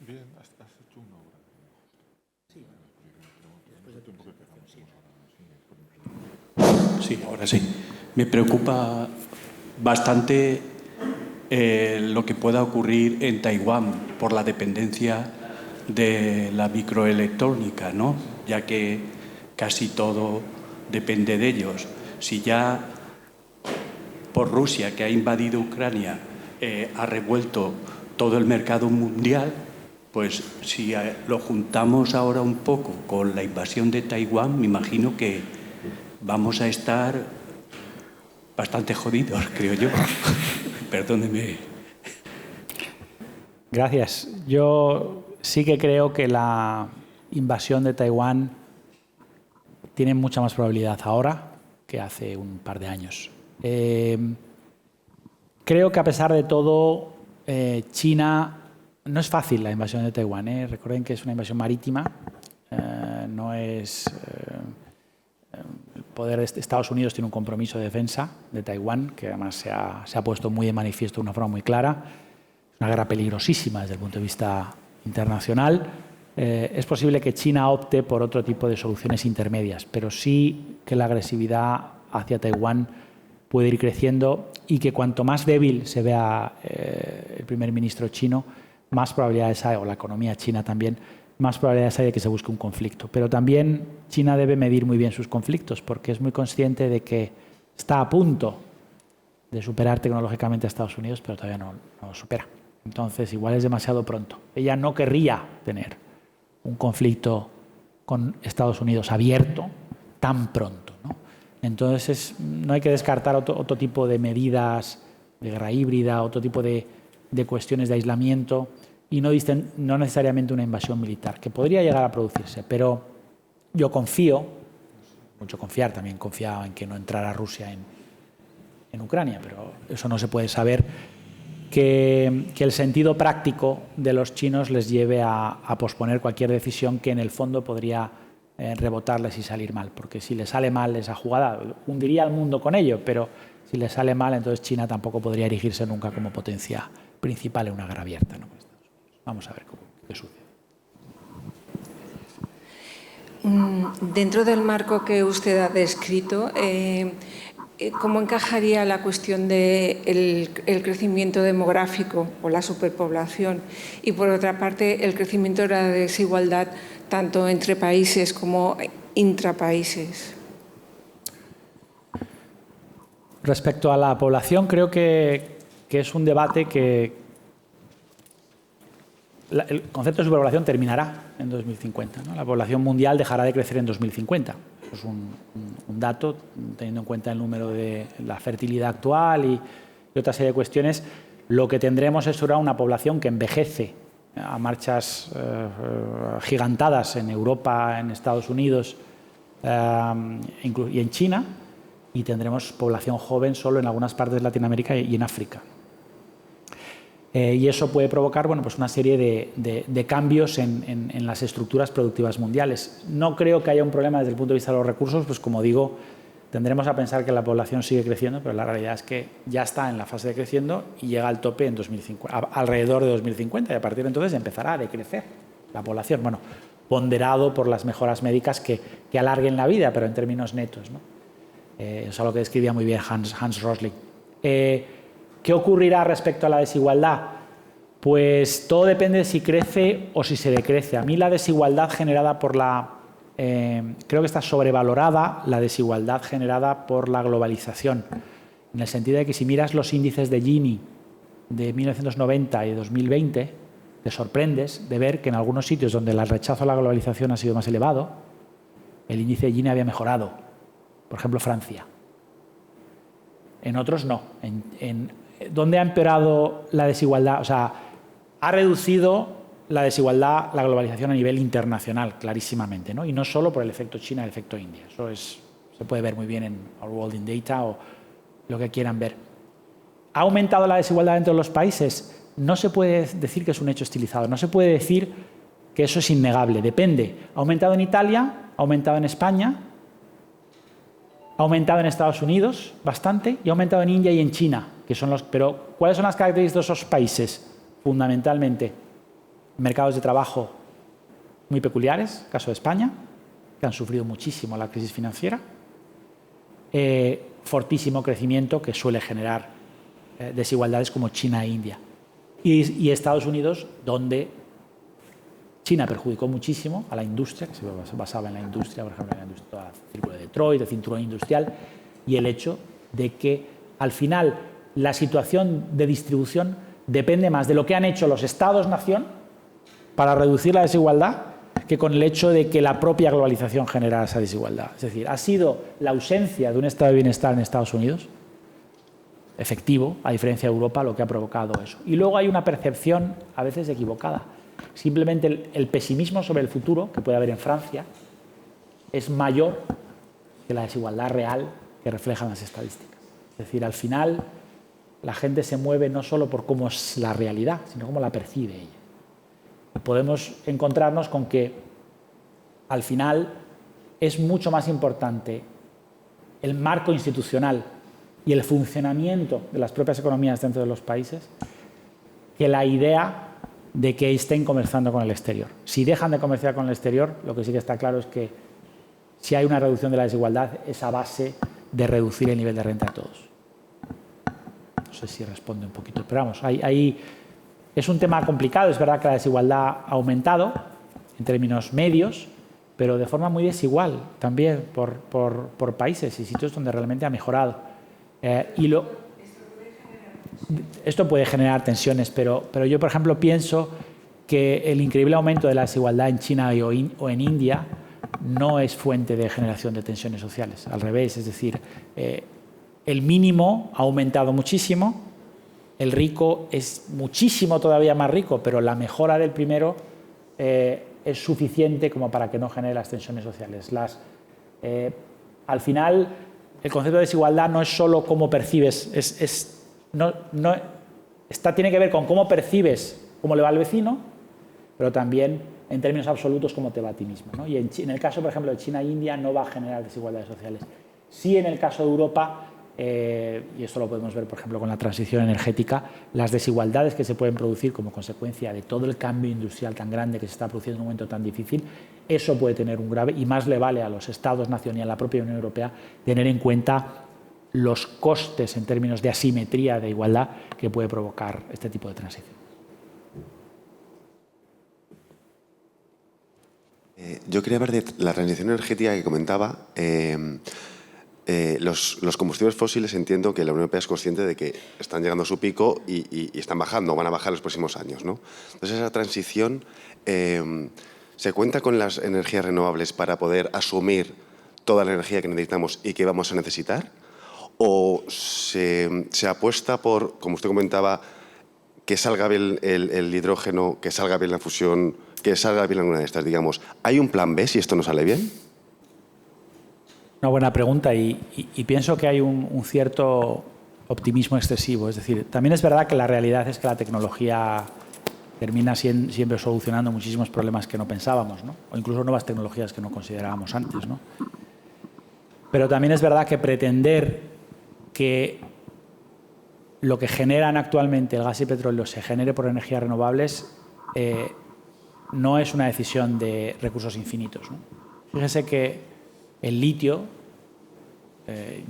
Bien, has hecho una hora. Sí, ahora sí. Me preocupa bastante lo que pueda ocurrir en Taiwán por la dependencia de la microelectrónica, ¿no? Ya que casi todo depende de ellos. Si ya por Rusia, que ha invadido Ucrania, ha revuelto todo el mercado mundial, pues si lo juntamos ahora un poco con la invasión de Taiwán, me imagino que vamos a estar bastante jodidos, creo yo. Perdóneme. Gracias. Yo sí que creo que la invasión de Taiwán tiene mucha más probabilidad ahora que hace un par de años. Creo que a pesar de todo, China... No es fácil la invasión de Taiwán, ¿eh? Recuerden que es una invasión marítima, no es... el poder de Estados Unidos tiene un compromiso de defensa de Taiwán, que además se ha puesto muy de manifiesto de una forma muy clara. Es una guerra peligrosísima desde el punto de vista internacional. Es posible que China opte por otro tipo de soluciones intermedias, pero sí que la agresividad hacia Taiwán puede ir creciendo y que cuanto más débil se vea el primer ministro chino, más probabilidades hay, o la economía china también, más probabilidades hay de que se busque un conflicto. Pero también China debe medir muy bien sus conflictos porque es muy consciente de que está a punto de superar tecnológicamente a Estados Unidos, pero todavía no lo supera. Entonces, igual es demasiado pronto. Ella no querría tener un conflicto con Estados Unidos abierto tan pronto, ¿no? Entonces, no hay que descartar otro tipo de medidas de guerra híbrida, otro tipo de cuestiones de aislamiento y no necesariamente una invasión militar, que podría llegar a producirse. Pero yo confío, mucho confiar, también confiaba en que no entrara Rusia en Ucrania, pero eso no se puede saber, que el sentido práctico de los chinos les lleve a posponer cualquier decisión que en el fondo podría rebotarles y salir mal, porque si les sale mal esa jugada, hundiría al mundo con ello, pero si les sale mal, entonces China tampoco podría erigirse nunca como potencia principal en una guerra abierta, ¿no? Vamos a ver qué sucede. Dentro del marco que usted ha descrito, ¿cómo encajaría la cuestión del crecimiento demográfico o la superpoblación y, por otra parte, el crecimiento de la desigualdad tanto entre países como intrapaíses? Respecto a la población, creo que es un debate que el concepto de superpoblación terminará en 2050, ¿no? La población mundial dejará de crecer en 2050. Eso es un dato, teniendo en cuenta el número de la fertilidad actual y otra serie de cuestiones. Lo que tendremos es una población que envejece a marchas gigantadas en Europa, en Estados Unidos y en China, y tendremos población joven solo en algunas partes de Latinoamérica y en África. Y eso puede provocar, bueno, pues una serie de cambios en las estructuras productivas mundiales. No creo que haya un problema desde el punto de vista de los recursos, pues como digo, tendremos a pensar que la población sigue creciendo, pero la realidad es que ya está en la fase de creciendo y llega al tope en 2050, alrededor de 2050, y a partir de entonces empezará a decrecer la población. Bueno, ponderado por las mejoras médicas que alarguen la vida, pero en términos netos, ¿no? Eso es algo que describía muy bien Hans Rosling. ¿Qué ocurrirá respecto a la desigualdad? Pues todo depende de si crece o si se decrece. A mí la desigualdad generada por creo que está sobrevalorada la desigualdad generada por la globalización, en el sentido de que si miras los índices de Gini de 1990 y 2020, te sorprendes de ver que en algunos sitios donde el rechazo a la globalización ha sido más elevado, el índice de Gini había mejorado. Por ejemplo, Francia. En otros no. ¿Dónde ha empeorado la desigualdad? O sea, ha reducido la desigualdad, la globalización a nivel internacional, clarísimamente, ¿no? Y no solo por el efecto China, el efecto India. Eso se puede ver muy bien en Our World in Data o lo que quieran ver. ¿Ha aumentado la desigualdad entre los países? No se puede decir que es un hecho estilizado, no se puede decir que eso es innegable, depende. ¿Ha aumentado en Italia? ¿Ha aumentado en España? ¿Ha aumentado en Estados Unidos bastante? Y ha aumentado en India y en China, que son pero ¿cuáles son las características de esos países? Fundamentalmente, mercados de trabajo muy peculiares, caso de España, que han sufrido muchísimo la crisis financiera, fortísimo crecimiento que suele generar desigualdades como China e India, y Estados Unidos, donde China perjudicó muchísimo a la industria, que se basaba en la industria, por ejemplo, en la industria del Círculo de Detroit, el cinturón industrial, y el hecho de que al final la situación de distribución depende más de lo que han hecho los Estados-nación para reducir la desigualdad que con el hecho de que la propia globalización genera esa desigualdad. Es decir, ha sido la ausencia de un estado de bienestar en Estados Unidos, efectivo, a diferencia de Europa, lo que ha provocado eso. Y luego hay una percepción a veces equivocada. Simplemente el pesimismo sobre el futuro que puede haber en Francia es mayor que la desigualdad real que reflejan las estadísticas. Es decir, al final la gente se mueve no solo por cómo es la realidad, sino cómo la percibe ella. Podemos encontrarnos con que al final es mucho más importante el marco institucional y el funcionamiento de las propias economías dentro de los países que la idea de que estén comerciando con el exterior. Si dejan de comerciar con el exterior, lo que sí que está claro es que si hay una reducción de la desigualdad es a base de reducir el nivel de renta de todos. No sé si responde un poquito, pero vamos, es un tema complicado. Es verdad que la desigualdad ha aumentado en términos medios, pero de forma muy desigual también por países y sitios donde realmente ha mejorado. Esto puede generar tensiones, pero yo, por ejemplo, pienso que el increíble aumento de la desigualdad en China o en India no es fuente de generación de tensiones sociales. Al revés, es decir, el mínimo ha aumentado muchísimo. El rico es muchísimo todavía más rico, pero la mejora del primero es suficiente como para que no genere las tensiones sociales. Al final, el concepto de desigualdad no es solo cómo percibes, tiene que ver con cómo percibes cómo le va al vecino, pero también en términos absolutos cómo te va a ti mismo, ¿no? Y en el caso, por ejemplo, de China e India no va a generar desigualdades sociales. Sí, en el caso de Europa, y esto lo podemos ver, por ejemplo, con la transición energética, las desigualdades que se pueden producir como consecuencia de todo el cambio industrial tan grande que se está produciendo en un momento tan difícil, eso puede tener un grave, y más le vale a los Estados-nación y a la propia Unión Europea tener en cuenta los costes en términos de asimetría de igualdad que puede provocar este tipo de transición. Yo quería hablar de la transición energética que comentaba. Los combustibles fósiles, entiendo que la Unión Europea es consciente de que están llegando a su pico y están bajando, van a bajar en los próximos años, ¿no? Entonces, esa transición, ¿se cuenta con las energías renovables para poder asumir toda la energía que necesitamos y que vamos a necesitar? ¿O se apuesta por, como usted comentaba, que salga bien el hidrógeno, que salga bien la fusión, que salga bien alguna de estas, digamos? ¿Hay un plan B si esto no sale bien? Una buena pregunta y pienso que hay un cierto optimismo excesivo. Es decir, también es verdad que la realidad es que la tecnología termina siempre solucionando muchísimos problemas que no pensábamos, ¿no? O incluso nuevas tecnologías que no considerábamos antes, ¿no? Pero también es verdad que pretender que lo que generan actualmente el gas y petróleo se genere por energías renovables no es una decisión de recursos infinitos, ¿no? Fíjese que el litio,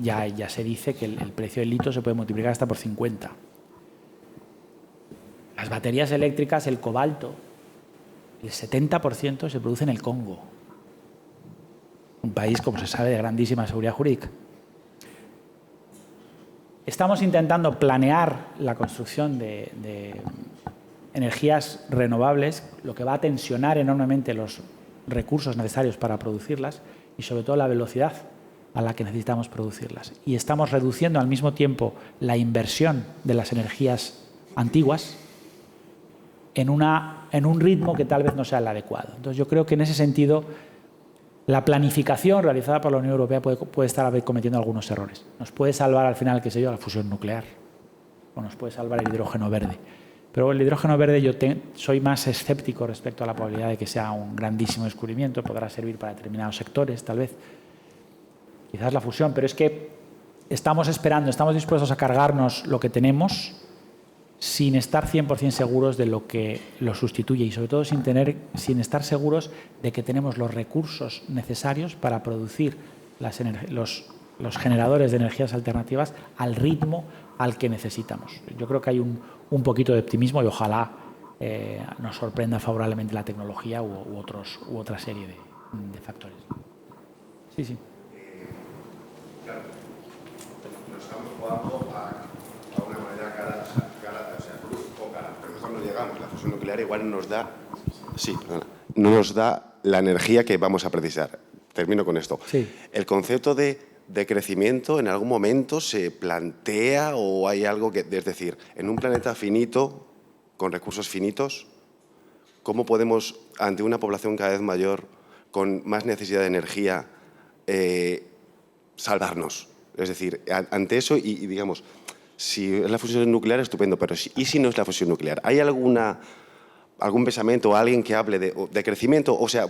ya se dice que el precio del litio se puede multiplicar hasta por 50. Las baterías eléctricas, el cobalto, el 70% se produce en el Congo, un país, como se sabe, de grandísima seguridad jurídica. Estamos intentando planear la construcción de energías renovables, lo que va a tensionar enormemente los recursos necesarios para producirlas y sobre todo la velocidad a la que necesitamos producirlas. Y estamos reduciendo al mismo tiempo la inversión de las energías antiguas en un ritmo que tal vez no sea el adecuado. Entonces yo creo que en ese sentido la planificación realizada por la Unión Europea puede estar cometiendo algunos errores. Nos puede salvar al final, qué sé yo, la fusión nuclear o nos puede salvar el hidrógeno verde. Pero el hidrógeno verde yo soy más escéptico respecto a la probabilidad de que sea un grandísimo descubrimiento, podrá servir para determinados sectores, tal vez, quizás la fusión, pero es que estamos esperando, estamos dispuestos a cargarnos lo que tenemos sin estar 100% seguros de lo que lo sustituye y sobre todo sin estar seguros de que tenemos los recursos necesarios para producir los generadores de energías alternativas al ritmo al que necesitamos. Yo creo que hay un poquito de optimismo y ojalá nos sorprenda favorablemente la tecnología u otra serie de factores. Sí, sí. Claro, nos estamos jugando a una manera cara, o sea, cruz o cara, pero cuando llegamos, la fusión nuclear igual nos da, no nos da la energía que vamos a precisar. Termino con esto. Sí. El concepto de crecimiento en algún momento se plantea o hay algo que, es decir, en un planeta finito, con recursos finitos, ¿cómo podemos, ante una población cada vez mayor, con más necesidad de energía, salvarnos? Es decir, ante eso, y digamos, si es la fusión nuclear, estupendo, pero ¿y si no es la fusión nuclear? ¿Hay algún pensamiento o alguien que hable de crecimiento? O sea,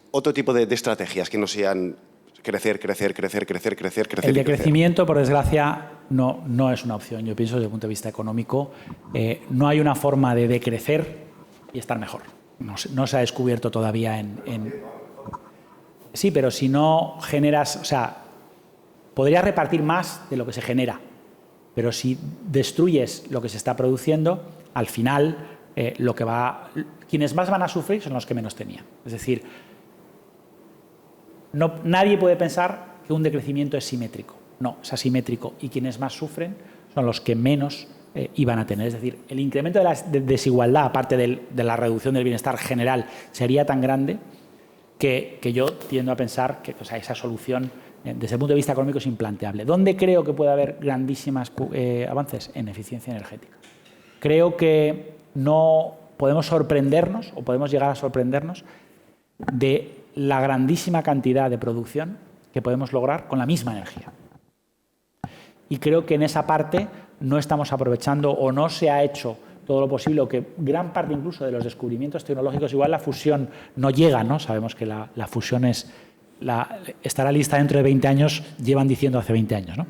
otro tipo de estrategias que no sean crecer. El decrecimiento, por desgracia, no es una opción. Yo pienso desde el punto de vista económico, no hay una forma de decrecer y estar mejor. No se ha descubierto todavía Sí, pero si no generas... O sea, podrías repartir más de lo que se genera, pero si destruyes lo que se está produciendo, al final quienes más van a sufrir son los que menos tenían. Es decir, nadie puede pensar que un decrecimiento es simétrico. No, es asimétrico. Y quienes más sufren son los que menos iban a tener. Es decir, el incremento de la desigualdad, aparte de la reducción del bienestar general, sería tan grande que yo tiendo a pensar que esa solución, desde el punto de vista económico, es implanteable. ¿Dónde creo que puede haber grandísimos avances? En eficiencia energética. Creo que no podemos sorprendernos, o podemos llegar a sorprendernos, de la grandísima cantidad de producción que podemos lograr con la misma energía. Y creo que en esa parte no estamos aprovechando o no se ha hecho todo lo posible, o que gran parte incluso de los descubrimientos tecnológicos, igual la fusión no llega, ¿no? Sabemos que la fusión estará lista dentro de 20 años, llevan diciendo hace 20 años, ¿no?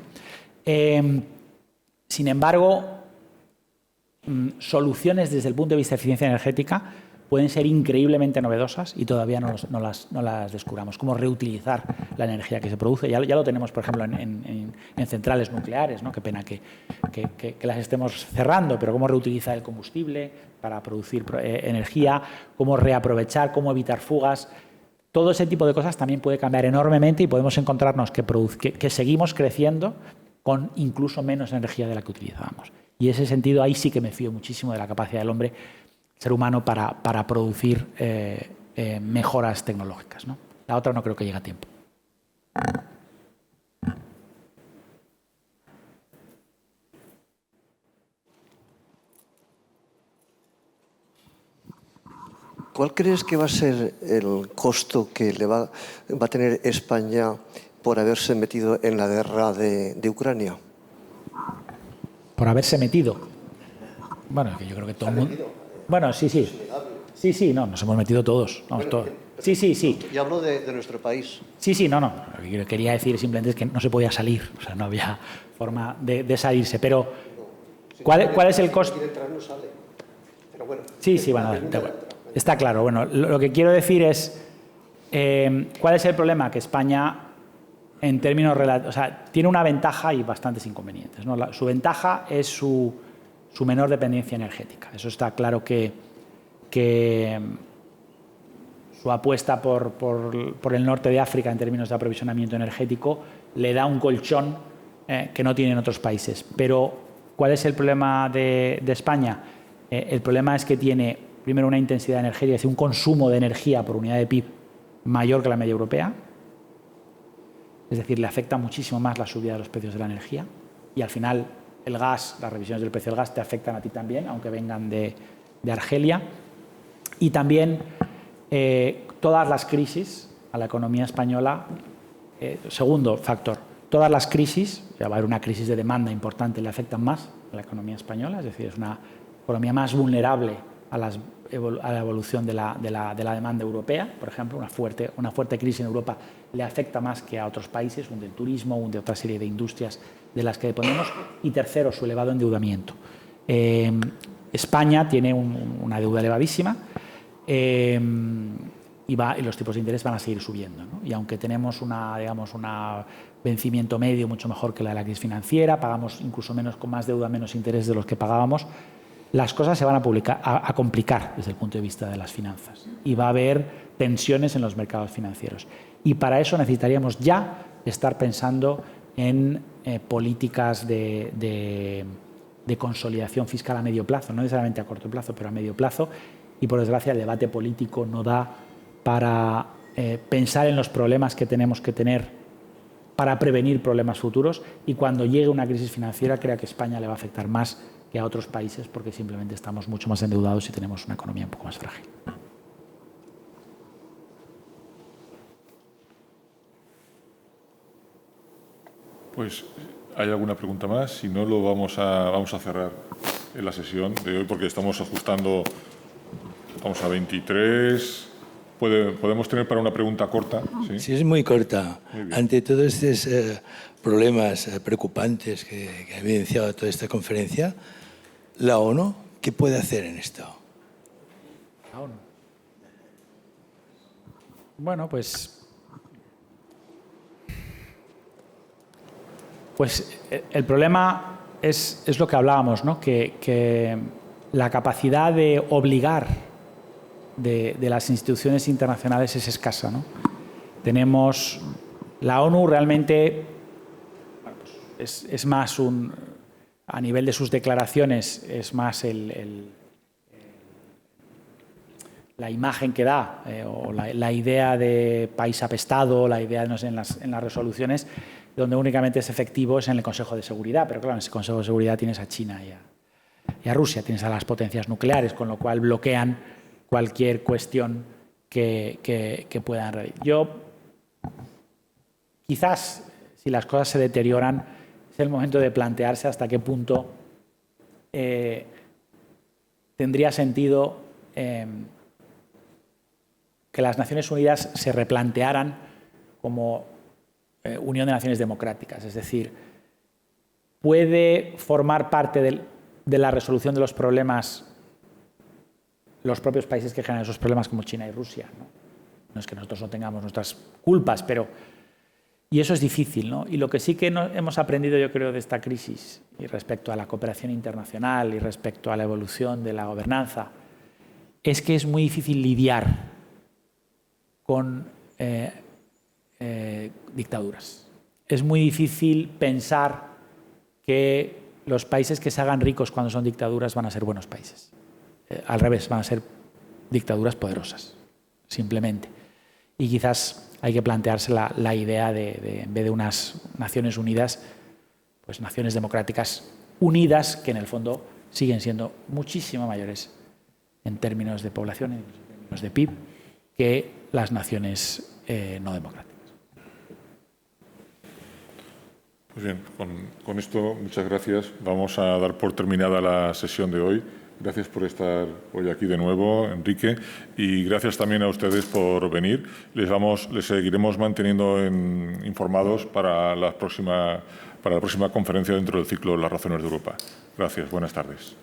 Sin embargo, soluciones desde el punto de vista de eficiencia energética pueden ser increíblemente novedosas y todavía no las descubramos. Cómo reutilizar la energía que se produce. Ya lo tenemos, por ejemplo, en centrales nucleares, ¿no? Qué pena que las estemos cerrando, pero cómo reutilizar el combustible para producir energía, cómo reaprovechar, cómo evitar fugas. Todo ese tipo de cosas también puede cambiar enormemente y podemos encontrarnos que seguimos creciendo con incluso menos energía de la que utilizábamos. Y en ese sentido, ahí sí que me fío muchísimo de la capacidad del hombre, ser humano, para producir mejoras tecnológicas, ¿no? La otra no creo que llegue a tiempo. ¿Cuál crees que va a ser el costo que va a tener España por haberse metido en la guerra de Ucrania? Por haberse metido. Bueno, que yo creo que todo el mundo... Bueno, sí. Sí, no, nos hemos metido todos. Vamos, todos. Sí. Y hablo de nuestro país. Sí, no. Lo que quería decir simplemente es que no se podía salir. O sea, no había forma de salirse. Pero, ¿cuál es el coste? Sí, bueno, está claro. Bueno, lo que quiero decir es, ¿cuál es el problema? Que España, en términos relativos, o sea, tiene una ventaja y bastantes inconvenientes, ¿no? Su ventaja es su menor dependencia energética. Eso está claro que su apuesta por el norte de África en términos de aprovisionamiento energético le da un colchón que no tienen otros países. Pero, ¿cuál es el problema de España? El problema es que tiene, primero, una intensidad energética, es decir, un consumo de energía por unidad de PIB mayor que la media europea. Es decir, le afecta muchísimo más la subida de los precios de la energía. Y al final, el gas, las revisiones del precio del gas te afectan a ti también, aunque vengan de Argelia. Y también todas las crisis a la economía española. Segundo factor, todas las crisis, ya va a haber una crisis de demanda importante, le afectan más a la economía española, es decir, es una economía más vulnerable a la evolución de la demanda europea. Por ejemplo, una fuerte crisis en Europa le afecta más que a otros países, un del turismo, un de otra serie de industrias de las que dependemos. Y tercero, su elevado endeudamiento. España tiene una deuda elevadísima y los tipos de interés van a seguir subiendo, ¿no? Y aunque tenemos un vencimiento medio mucho mejor que la de la crisis financiera, pagamos incluso con más deuda, menos interés de los que pagábamos, las cosas se van a complicar desde el punto de vista de las finanzas y va a haber tensiones en los mercados financieros. Y para eso necesitaríamos ya estar pensando en políticas de consolidación fiscal a medio plazo, no necesariamente a corto plazo, pero a medio plazo. Y por desgracia el debate político no da para pensar en los problemas que tenemos que tener para prevenir problemas futuros, y cuando llegue una crisis financiera creo que a España le va a afectar más que a otros países porque simplemente estamos mucho más endeudados y tenemos una economía un poco más frágil. Pues, ¿hay alguna pregunta más? Si no, lo vamos a cerrar en la sesión de hoy porque estamos ajustando, vamos a 23. ¿Podemos tener para una pregunta corta? Sí, es muy corta. Muy ante todos estos problemas preocupantes que ha evidenciado toda esta conferencia, ¿la ONU qué puede hacer en esto? La ONU. Bueno, pues el problema es lo que hablábamos, ¿no? Que la capacidad de obligar de las instituciones internacionales es escasa, ¿no? Tenemos la ONU realmente es más a nivel de sus declaraciones es más la imagen que da o la idea de país apestado, la idea no sé, en las resoluciones, donde únicamente es efectivo es en el Consejo de Seguridad, pero claro, en ese Consejo de Seguridad tienes a China y a Rusia, tienes a las potencias nucleares, con lo cual bloquean cualquier cuestión que puedan realizar. Yo, quizás, si las cosas se deterioran, es el momento de plantearse hasta qué punto tendría sentido que las Naciones Unidas se replantearan como Unión de Naciones Democráticas. Es decir, ¿puede formar parte de la resolución de los problemas los propios países que generan esos problemas como China y Rusia? No es que nosotros no tengamos nuestras culpas, pero... Y eso es difícil, ¿no? Y lo que sí que hemos aprendido, yo creo, de esta crisis y respecto a la cooperación internacional y respecto a la evolución de la gobernanza, es que es muy difícil lidiar con dictaduras. Es muy difícil pensar que los países que se hagan ricos cuando son dictaduras van a ser buenos países. Al revés, van a ser dictaduras poderosas, simplemente. Y quizás hay que plantearse la idea de, en vez de unas Naciones Unidas, pues naciones democráticas unidas, que en el fondo siguen siendo muchísimo mayores en términos de población, en términos de PIB, que las naciones no democráticas. Pues bien, con esto, muchas gracias. Vamos a dar por terminada la sesión de hoy. Gracias por estar hoy aquí de nuevo, Enrique, y gracias también a ustedes por venir. Les seguiremos manteniendo informados para la próxima conferencia dentro del ciclo Las razones de Europa. Gracias. Buenas tardes.